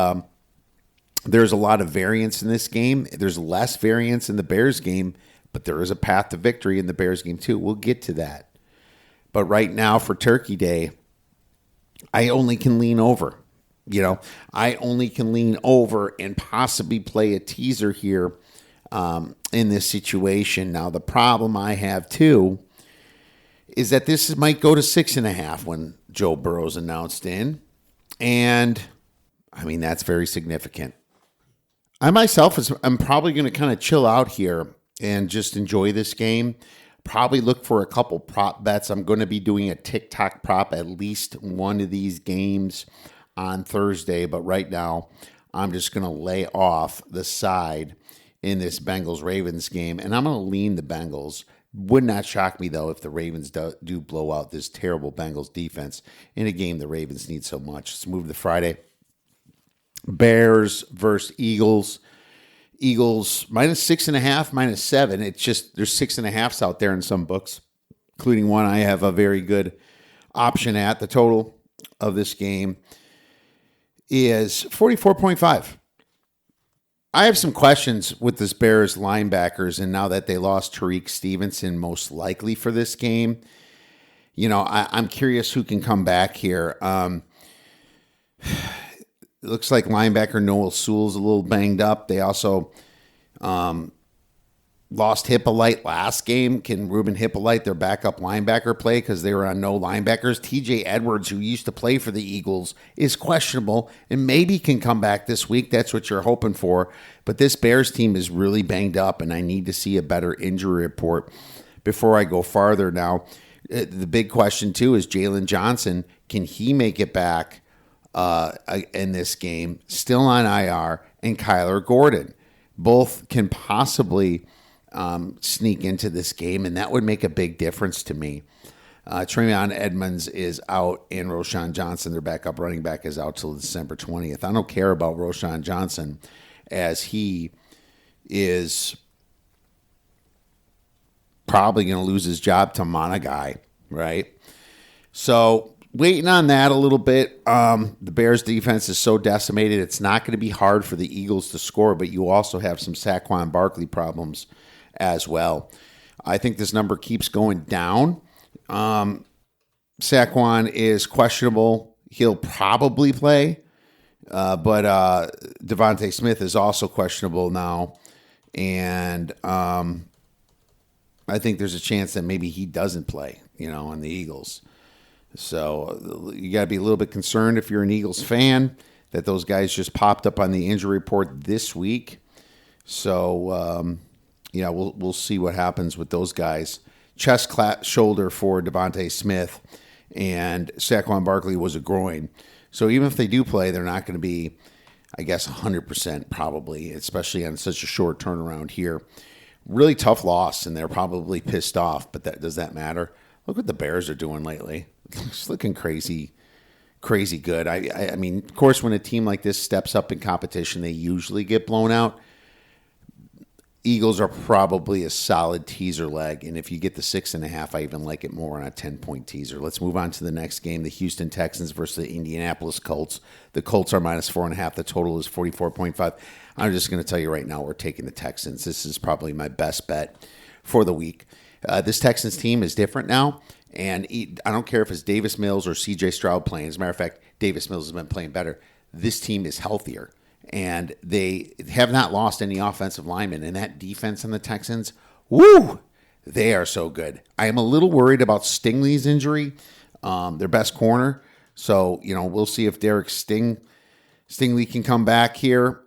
there's a lot of variance in this game. There's less variance in the Bears game, but there is a path to victory in the Bears game too. We'll get to that. But right now for Turkey Day, I only can lean over. I only can lean over and possibly play a teaser here in this situation. Now, the problem I have too is that this might go to 6.5 when Joe Burrow's announced in. And that's very significant. I myself, I'm probably going to kind of chill out here and just enjoy this game. Probably look for a couple prop bets. I'm going to be doing a TikTok prop at least one of these games on Thursday. But right now, I'm just going to lay off the side in this Bengals-Ravens game. And I'm going to lean the Bengals. Would not shock me, though, if the Ravens do blow out this terrible Bengals defense in a game the Ravens need so much. Let's move to Friday. Bears versus Eagles. Eagles -6.5, -7. It's just there's 6.5s out there in some books, including one I have a very good option at. The total of this game is 44.5. I have some questions with this Bears linebackers, and now that they lost Tariq Stevenson most likely for this game, I'm curious who can come back here. It looks like linebacker Noel Sewell's a little banged up. They also lost Hippolyte last game. Can Ruben Hippolyte, their backup linebacker, play because they were on no linebackers? TJ Edwards, who used to play for the Eagles, is questionable and maybe can come back this week. That's what you're hoping for. But this Bears team is really banged up, and I need to see a better injury report before I go farther. Now, the big question, too, is Jalen Johnson. Can he make it back in this game? Still on IR, and Kyler Gordon. Both can possibly sneak into this game, and that would make a big difference to me. Travion Edmonds is out, and Roschon Johnson, their backup running back, is out till December 20th. I don't care about Roschon Johnson, as he is probably going to lose his job to Monagai, right? So waiting on that a little bit. The Bears defense is so decimated, it's not going to be hard for the Eagles to score, but you also have some Saquon Barkley problems as well. I think this number keeps going down. Saquon is questionable. He'll probably play, but Devontae Smith is also questionable now, and I think there's a chance that maybe he doesn't play, on the Eagles. So you got to be a little bit concerned if you're an Eagles fan that those guys just popped up on the injury report this week. So, we'll see what happens with those guys. Chest shoulder for Devontae Smith, and Saquon Barkley was a groin. So even if they do play, they're not going to be, I guess, 100% probably, especially on such a short turnaround here. Really tough loss, and they're probably pissed off, but does that matter? Look what the Bears are doing lately. It's looking crazy good. I mean, of course, when a team like this steps up in competition, they usually get blown out. Eagles are probably a solid teaser leg, and if you get the 6.5, I even like it more on a 10-point teaser. Let's move on to the next game, the Houston Texans versus the Indianapolis Colts. The Colts are minus 4.5. The total is 44.5. I'm just going to tell you right now, we're taking the Texans. This is probably my best bet for the week. This Texans team is different now, and I don't care if it's Davis Mills or C.J. Stroud playing. As a matter of fact, Davis Mills has been playing better. This team is healthier, and they have not lost any offensive linemen. And that defense on the Texans, woo, they are so good. I am a little worried about Stingley's injury, their best corner. So, we'll see if Derek Stingley can come back here.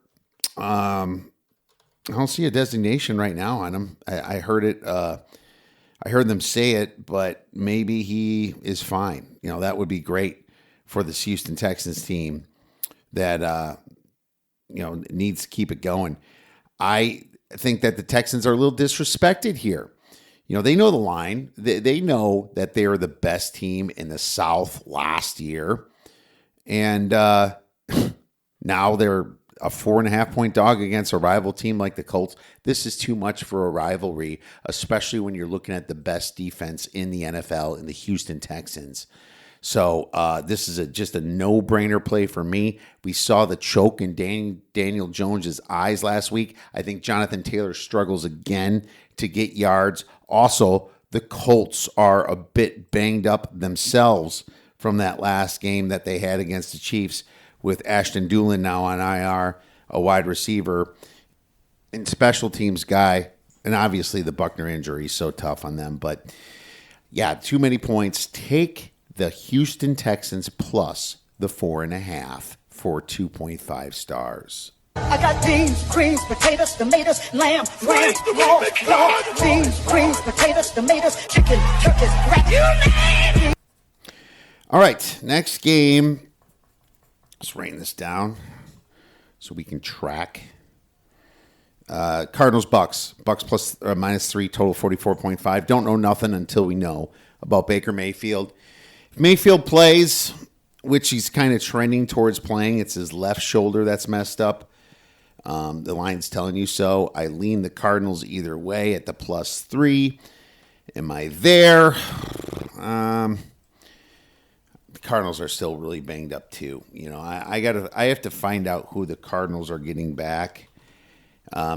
I don't see a designation right now on him. I heard it. I heard them say it, but maybe he is fine. That would be great for this Houston Texans team that, needs to keep it going. I think that the Texans are a little disrespected here. They know the line. They know that they are the best team in the South last year. And now they're a 4.5-point dog against a rival team like the Colts. This is too much for a rivalry, especially when you're looking at the best defense in the NFL in the Houston Texans. So this is just a no-brainer play for me. We saw the choke in Daniel Jones' eyes last week. I think Jonathan Taylor struggles again to get yards. Also, the Colts are a bit banged up themselves from that last game that they had against the Chiefs, with Ashton Doolin now on IR, a wide receiver and special teams guy. And obviously the Buckner injury is so tough on them. But yeah, too many points. Take the Houston Texans plus the 4.5 for 2.5 stars. I got beans, greens, potatoes, tomatoes, lamb, ram, raw, beans, greens, potatoes, tomatoes, chicken, turkeys, rat, you name it. All right, next game. Let's rain this down so we can track. Cardinals, Bucks. Bucks plus minus 3, total 44.5. Don't know nothing until we know about Baker Mayfield. If Mayfield plays, which he's kind of trending towards playing, it's his left shoulder that's messed up. The line's telling you so. I lean the Cardinals either way at the plus 3. Am I there? Cardinals are still really banged up too. I have to find out who the Cardinals are getting back.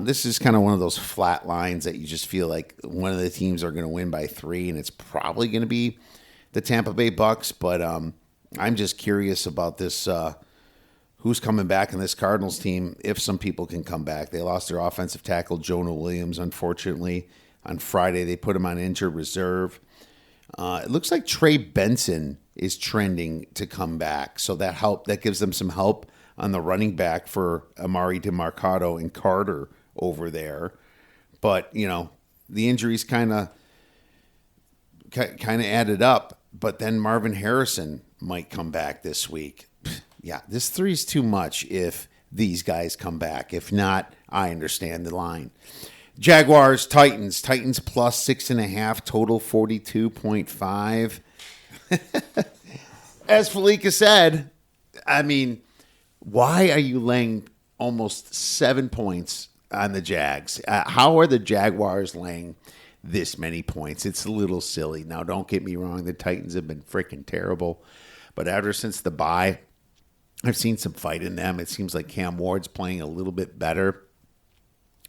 This is kind of one of those flat lines that you just feel like one of the teams are going to win by 3, and it's probably going to be the Tampa Bay Bucks. But I'm just curious about this. Who's coming back in this Cardinals team? If some people can come back, they lost their offensive tackle Jonah Williams, unfortunately, on Friday. They put him on injured reserve. It looks like Trey Benson is trending to come back. So that gives them some help on the running back for Amari DeMarcado and Carter over there. But, the injuries kind of added up. But then Marvin Harrison might come back this week. Yeah, this 3 is too much if these guys come back. If not, I understand the line. Jaguars, Titans. Titans plus 6.5, total 42.5. As Fallica said, I mean, why are you laying almost 7 points on the Jags? How are the Jaguars laying this many points? It's a little silly. Now, don't get me wrong. The Titans have been freaking terrible. But ever since the bye, I've seen some fight in them. It seems like Cam Ward's playing a little bit better.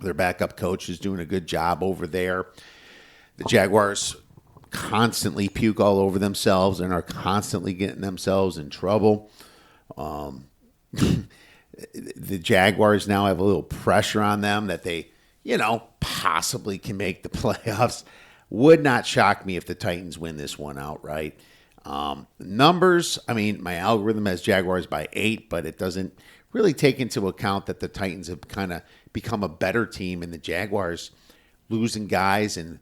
Their backup coach is doing a good job over there. The Jaguars constantly puke all over themselves and are constantly getting themselves in trouble. The Jaguars now have a little pressure on them that they, possibly can make the playoffs. Would not shock me if the Titans win this one outright. Numbers, my algorithm has Jaguars by 8, but it doesn't really take into account that the Titans have kind of become a better team and the Jaguars losing guys and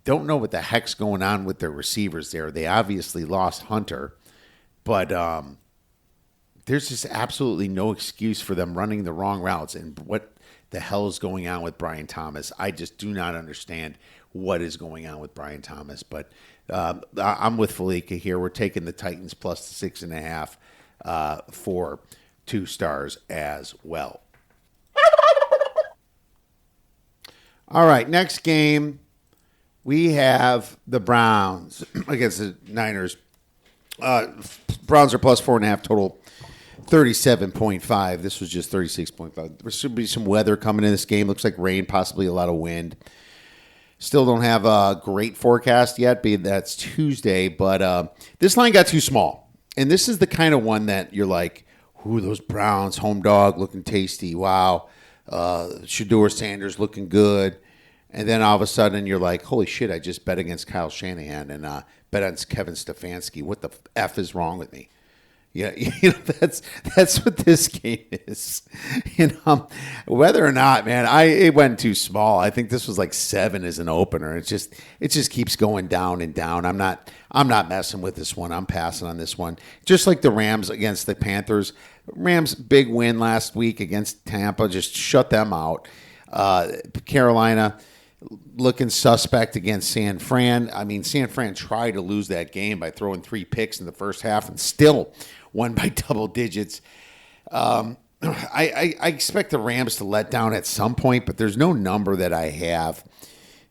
don't know what the heck's going on with their receivers there. They obviously lost Hunter, but there's just absolutely no excuse for them running the wrong routes. And what the hell is going on with Brian Thomas? I just do not understand what is going on with Brian Thomas. But I'm with Fallica here. We're taking the Titans plus 6.5 for 2 stars as well. All right, next game. We have the Browns against the Niners. Browns are plus 4.5, total 37.5. This was just 36.5. There should be some weather coming in this game. Looks like rain, possibly a lot of wind. Still don't have a great forecast yet, being that's Tuesday, but this line got too small. And this is the kind of one that you're like, ooh, those Browns, home dog, looking tasty. Wow. Shedeur Sanders looking good. And then all of a sudden you're like, holy shit, I just bet against Kyle Shanahan and bet on Kevin Stefanski. What the F is wrong with me? Yeah, that's what this game is. Whether or not, man, it went too small. I think this was like 7 as an opener. It just keeps going down and down. I'm not messing with this one. I'm passing on this one. Just like the Rams against the Panthers. Rams big win last week against Tampa, just shut them out. Carolina looking suspect against San Fran. San Fran tried to lose that game by throwing 3 picks in the first half and still won by double digits. I expect the Rams to let down at some point, but there's no number that I have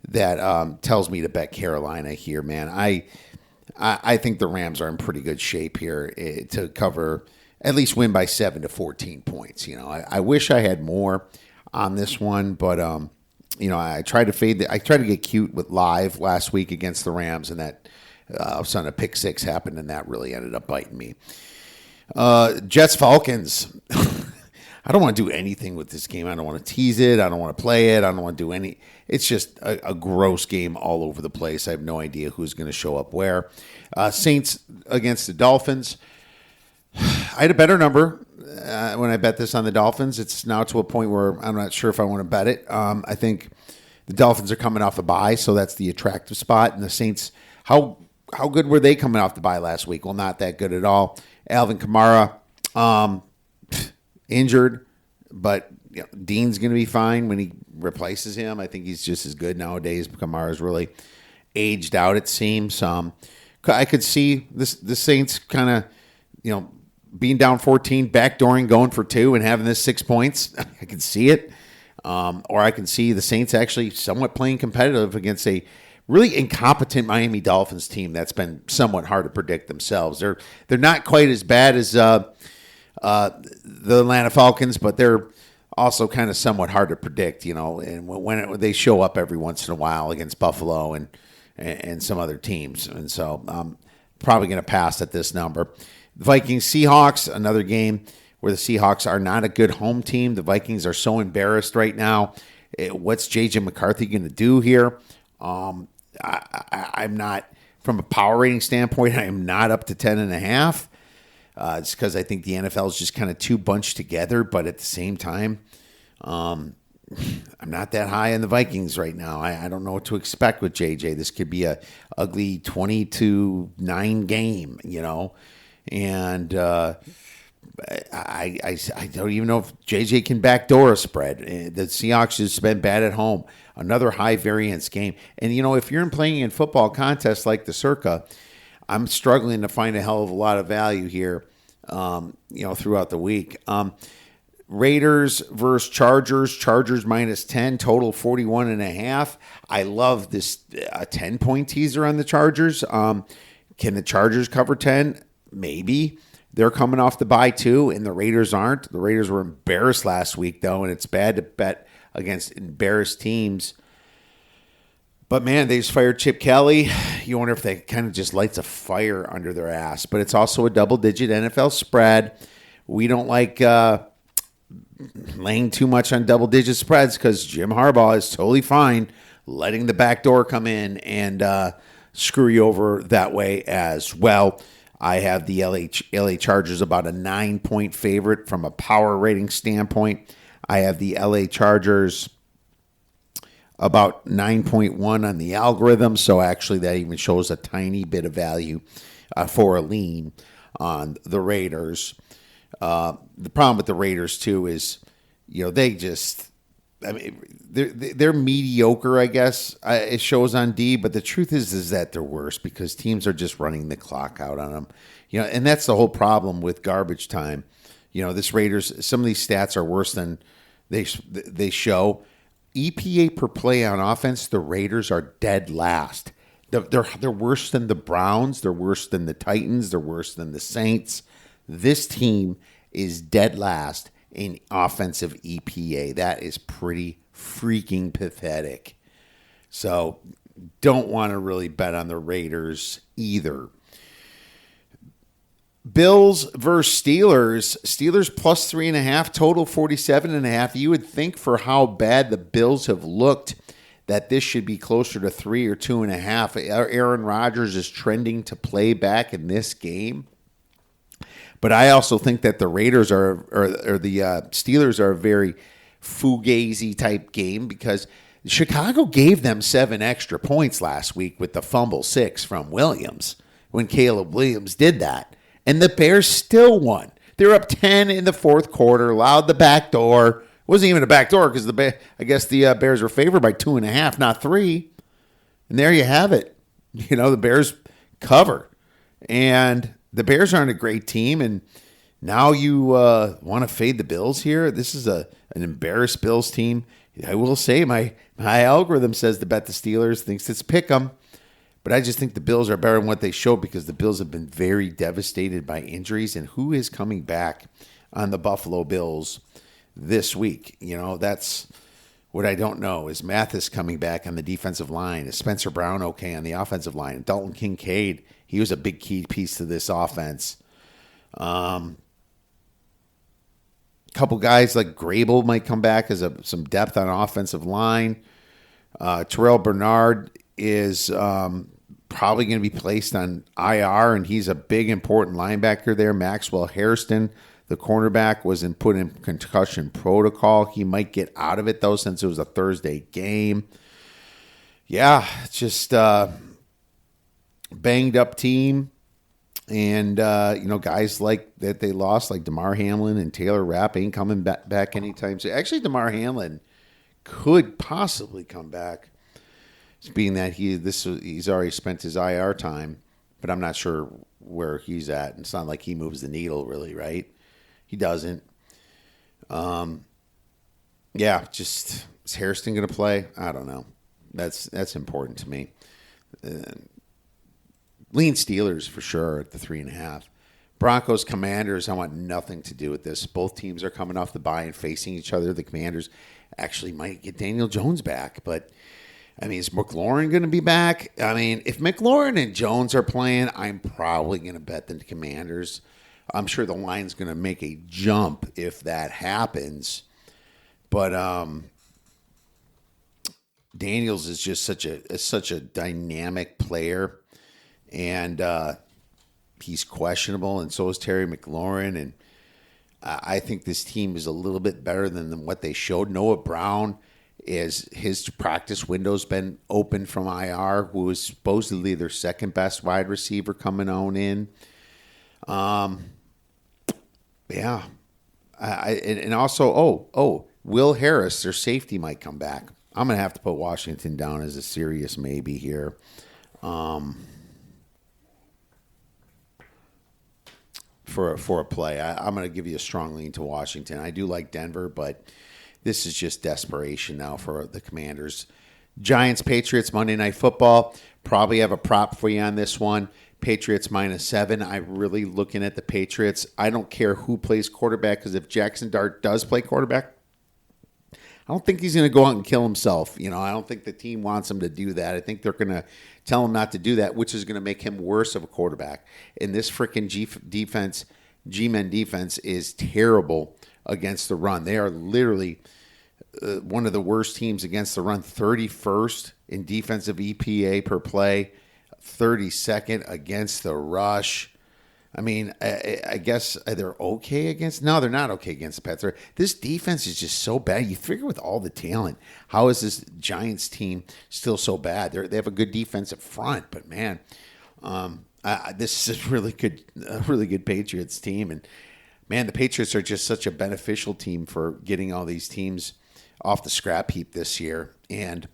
that tells me to bet Carolina here, man. I think the Rams are in pretty good shape here to cover, at least win by 7 to 14 points. I wish I had more on this one, but I tried to fade. I tried to get cute with live last week against the Rams, and that all of a sudden a pick 6 happened, and that really ended up biting me. Jets Falcons. I don't want to do anything with this game. I don't want to tease it. I don't want to play it. I don't want to do any. It's just a gross game all over the place. I have no idea who's going to show up where. Saints against the Dolphins. I had a better number when I bet this on the Dolphins. It's now to a point where I'm not sure if I want to bet it. I think the Dolphins are coming off a bye, so that's the attractive spot. And the Saints, how good were they coming off the bye last week? Well, not that good at all. Alvin Kamara, injured, but Dean's going to be fine when he replaces him. I think he's just as good nowadays. Kamara's really aged out, it seems. I could see the Saints kind of, being down 14, backdooring, going for 2, and having this 6 points. I can see it. Or I can see the Saints actually somewhat playing competitive against a really incompetent Miami Dolphins team that's been somewhat hard to predict themselves. They're not quite as bad as the Atlanta Falcons, but they're also kind of somewhat hard to predict, and when they show up every once in a while against Buffalo and some other teams. And so I'm probably going to pass at this number. The Vikings-Seahawks, another game where the Seahawks are not a good home team. The Vikings are so embarrassed right now. What's J.J. McCarthy going to do here? I'm not, from a power rating standpoint, I am not up to 10.5. It's because I think the NFL is just kind of too bunched together, but at the same time, I'm not that high on the Vikings right now. I don't know what to expect with JJ. This could be a ugly 20-9 game, and I don't even know if JJ can backdoor a spread. The Seahawks has been bad at home. Another high variance game. And, if you're playing in football contests like the Circa, I'm struggling to find a hell of a lot of value here, throughout the week. Raiders versus Chargers. Chargers -10, total 41.5. I love this 10-point teaser on the Chargers. Can the Chargers cover 10? Maybe. They're coming off the bye too, and the Raiders aren't. The Raiders were embarrassed last week, though, and it's bad to bet against embarrassed teams. But, man, they just fired Chip Kelly. You wonder if that kind of just lights a fire under their ass. But it's also a double-digit NFL spread. We don't like laying too much on double-digit spreads because Jim Harbaugh is totally fine letting the back door come in and screw you over that way as well. I have the LA Chargers about a 9-point favorite from a power rating standpoint. I have the LA Chargers about 9.1 on the algorithm, so actually that even shows a tiny bit of value for a lean on the Raiders. The problem with the Raiders, too, is, they're mediocre, I guess. It shows on D, but the truth is that they're worse because teams are just running the clock out on them. And that's the whole problem with garbage time. This Raiders, some of these stats are worse than they show. EPA per play on offense, the Raiders are dead last. They're worse than the Browns. They're worse than the Titans. They're worse than the Saints. This team is dead last in offensive EPA. That is pretty freaking pathetic. So don't want to really bet on the Raiders either. Bills versus Steelers. Steelers +3.5, total 47.5. You would think for how bad the Bills have looked that this should be closer to 3 or 2.5. Aaron Rodgers is trending to play back in this game. But I also think that the Raiders or the Steelers are a very fugazi type game because Chicago gave them 7 extra points last week with the fumble 6 from Williams when Caleb Williams did that. And the Bears still won. They're up 10 in the fourth quarter, allowed the back door. It wasn't even a back door because I guess the Bears were favored by 2.5, not 3. And there you have it. The Bears cover. And the Bears aren't a great team, and now you want to fade the Bills here? This is an embarrassed Bills team. I will say my algorithm says to bet the Steelers, thinks it's pick 'em. But I just think the Bills are better than what they showed because the Bills have been very devastated by injuries. And who is coming back on the Buffalo Bills this week? That's what I don't know. Is Mathis coming back on the defensive line? Is Spencer Brown okay on the offensive line? Dalton Kincaid, he was a big key piece to this offense. Couple guys like Grable might come back as some depth on offensive line. Terrell Bernard is probably going to be placed on IR, and he's a big, important linebacker there. Maxwell Hairston, the cornerback, was put in concussion protocol. He might get out of it, though, since it was a Thursday game. Yeah, it's just banged-up team. And, guys like that they lost, like DeMar Hamlin and Taylor Rapp, ain't coming back anytime soon. Actually, DeMar Hamlin could possibly come back, being that he's already spent his IR time, but I'm not sure where he's at. It's not like he moves the needle, really, right? He doesn't. Is Hairston going to play? I don't know. That's important to me. Lean Steelers for sure at the 3.5. Broncos, Commanders, I want nothing to do with this. Both teams are coming off the bye and facing each other. The Commanders actually might get Daniel Jones back, but is McLaurin going to be back? If McLaurin and Jones are playing, I'm probably going to bet the Commanders. I'm sure the line's going to make a jump if that happens. But Daniels is just such a dynamic player, and he's questionable, and so is Terry McLaurin. And I think this team is a little bit better than what they showed. Noah Brown, is his practice window's been open from IR, who is supposedly their second best wide receiver coming on in. Yeah. And also, Will Harris, their safety, might come back. I'm going to have to put Washington down as a serious maybe here. For a play. I'm going to give you a strong lean to Washington. I do like Denver, but this is just desperation now for the Commanders. Giants, Patriots, Monday Night Football. Probably have a prop for you on this one. Patriots -7. I'm really looking at the Patriots. I don't care who plays quarterback, because if Jackson Dart does play quarterback, I don't think he's going to go out and kill himself. I don't think the team wants him to do that. I think they're going to tell him not to do that, which is going to make him worse of a quarterback. And this freaking G-men defense is terrible against the run. They are literally one of the worst teams against the run, 31st in defensive EPA per play, 32nd against the rush. I mean, I guess they're okay against. No, they're not okay against the Pats. This defense is just so bad. You figure with all the talent, how is this Giants team still so bad? They have a good defense up front, but man, this is a really good Patriots team. And man, the Patriots are just such a beneficial team for getting all these teams off the scrap heap this year. And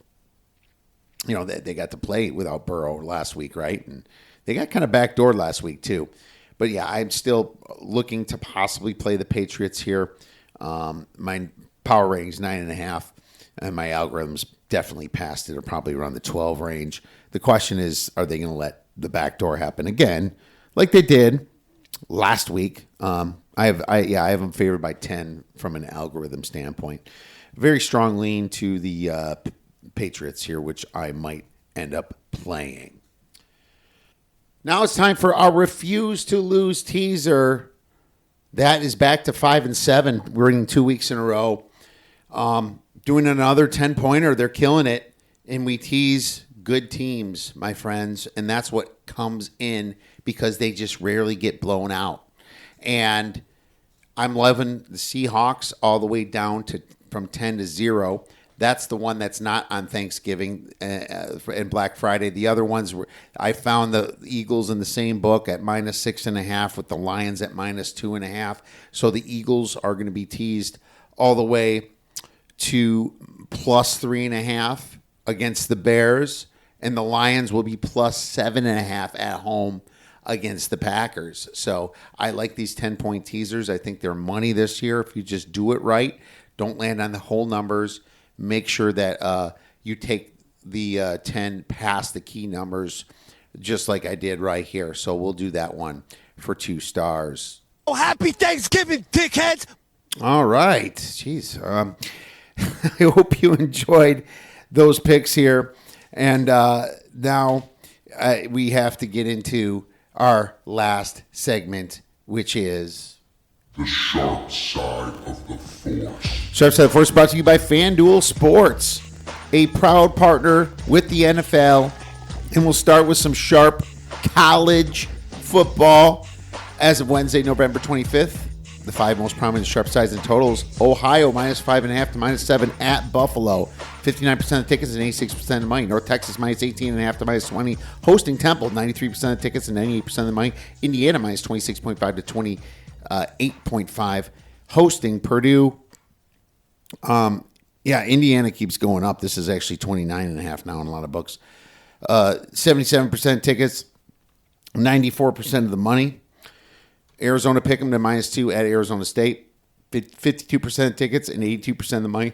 they got to play without Burrow last week, right? And they got kind of backdoored last week too. But yeah, I'm still looking to possibly play the Patriots here. My power rating's 9.5, and my algorithm's definitely past it, or probably around the 12 range. The question is, are they going to let the backdoor happen again, like they did last week? I have them favored by 10 from an algorithm standpoint. Very strong lean to the Patriots here, which I might end up playing. Now it's time for our Refuse to Lose teaser. That is back to 5-7. We're in 2 weeks in a row. Doing another 10-pointer. They're killing it. And we tease good teams, my friends. And that's what comes in, because they just rarely get blown out. And I'm loving the Seahawks all the way down to from 10-0. That's the one that's not on Thanksgiving and Black Friday. The other ones, I found the Eagles in the same book at -6.5 with the Lions at -2.5. So the Eagles are going to be teased all the way to +3.5 against the Bears. And the Lions will be +7.5 at home against the Packers. So I like these 10-point teasers. I think they're money this year if you just do it right. Don't land on the whole numbers. Make sure that you take the 10 past the key numbers, just like I did right here. So we'll do that one for 2 stars. Oh, happy Thanksgiving, dickheads! All right. Jeez. I hope you enjoyed those picks here. And now we have to get into our last segment, which is The Sharp Side of the Force. Sharp Side of the Force brought to you by FanDuel Sports, a proud partner with the NFL. And we'll start with some sharp college football. As of Wednesday, November 25th, the 5 most prominent sharp sides and totals: Ohio -5.5 to -7 at Buffalo, 59% of tickets and 86% of the money. North Texas -18.5 to -20, hosting Temple, 93% of tickets and 98% of the money. Indiana -26.5 to 28.5, hosting Purdue. Indiana keeps going up. This is actually 29.5 now in a lot of books. 77% tickets, 94% of the money. Arizona Pick'em to -2 at Arizona State, 52% tickets and 82% of the money.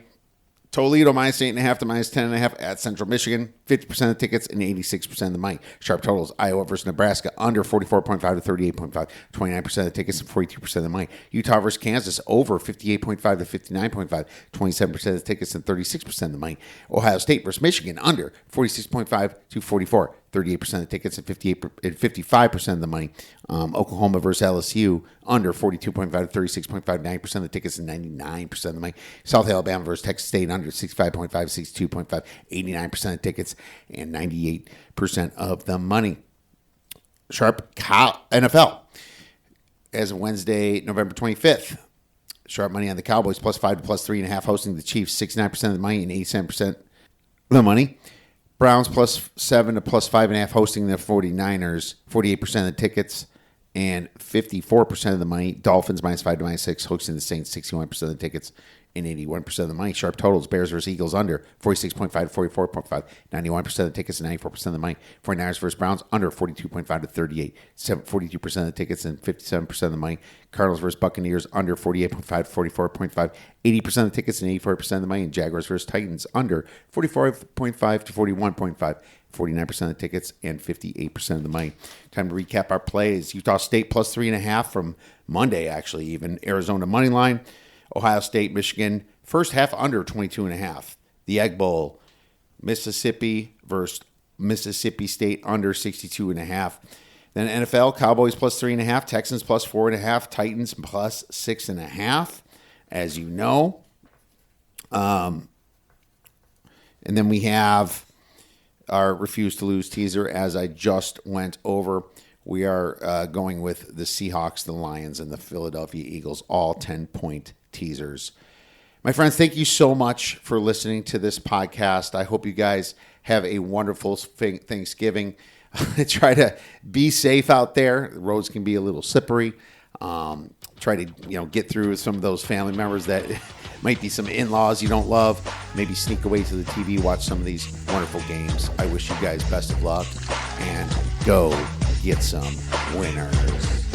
Toledo -8.5 to -10.5 at Central Michigan, 50% of tickets and 86% of the money. Sharp totals: Iowa versus Nebraska, under 44.5 to 38.5, 29% of the tickets and 42% of the money. Utah versus Kansas, over 58.5 to 59.5, 27% of the tickets and 36% of the money. Ohio State versus Michigan, under 46.5 to 44, 38% of the tickets and 55% of the money. Oklahoma versus LSU, under 42.5 to 36.5, 9% of the tickets and 99% of the money. South Alabama versus Texas State, under 65.5, 62.5, 89% of tickets and 98% of the money. Sharp NFL. As of Wednesday, November 25th, sharp money on the Cowboys, +5 to +3.5, hosting the Chiefs, 69% of the money and 87% of the money. Browns +7 to +5.5, hosting the 49ers, 48% of the tickets and 54% of the money. Dolphins -5 to -6. Hooks and the Saints 61% of the tickets and 81% of the money. Sharp totals: Bears versus Eagles under 46.5 to 44.5. 91% of the tickets and 94% of the money. 49ers versus Browns under 42.5 to 38. 42% of the tickets and 57% of the money. Cardinals versus Buccaneers under 48.5 to 44.5. 80% of the tickets and 84% of the money. And Jaguars versus Titans under 44.5 to 41.5. 49% of the tickets and 58% of the money. Time to recap our plays. Utah State plus 3.5 from Monday, actually, even. Arizona money line. Ohio State, Michigan, first half under 22.5. The Egg Bowl, Mississippi versus Mississippi State under 62.5. Then NFL, Cowboys plus 3.5, Texans plus 4.5, Titans plus 6.5, as you know. And then we have our refuse to lose teaser, as I just went over. We are going with the Seahawks, the Lions, and the Philadelphia Eagles, all 10-point teasers. My friends, thank you so much for listening to this podcast. I hope you guys have a wonderful Thanksgiving. Try to be safe out there. The roads can be a little slippery. Try to get through with some of those family members that might be some in-laws you don't love. Maybe sneak away to the TV, watch some of these wonderful games. I wish you guys best of luck, and go get some winners.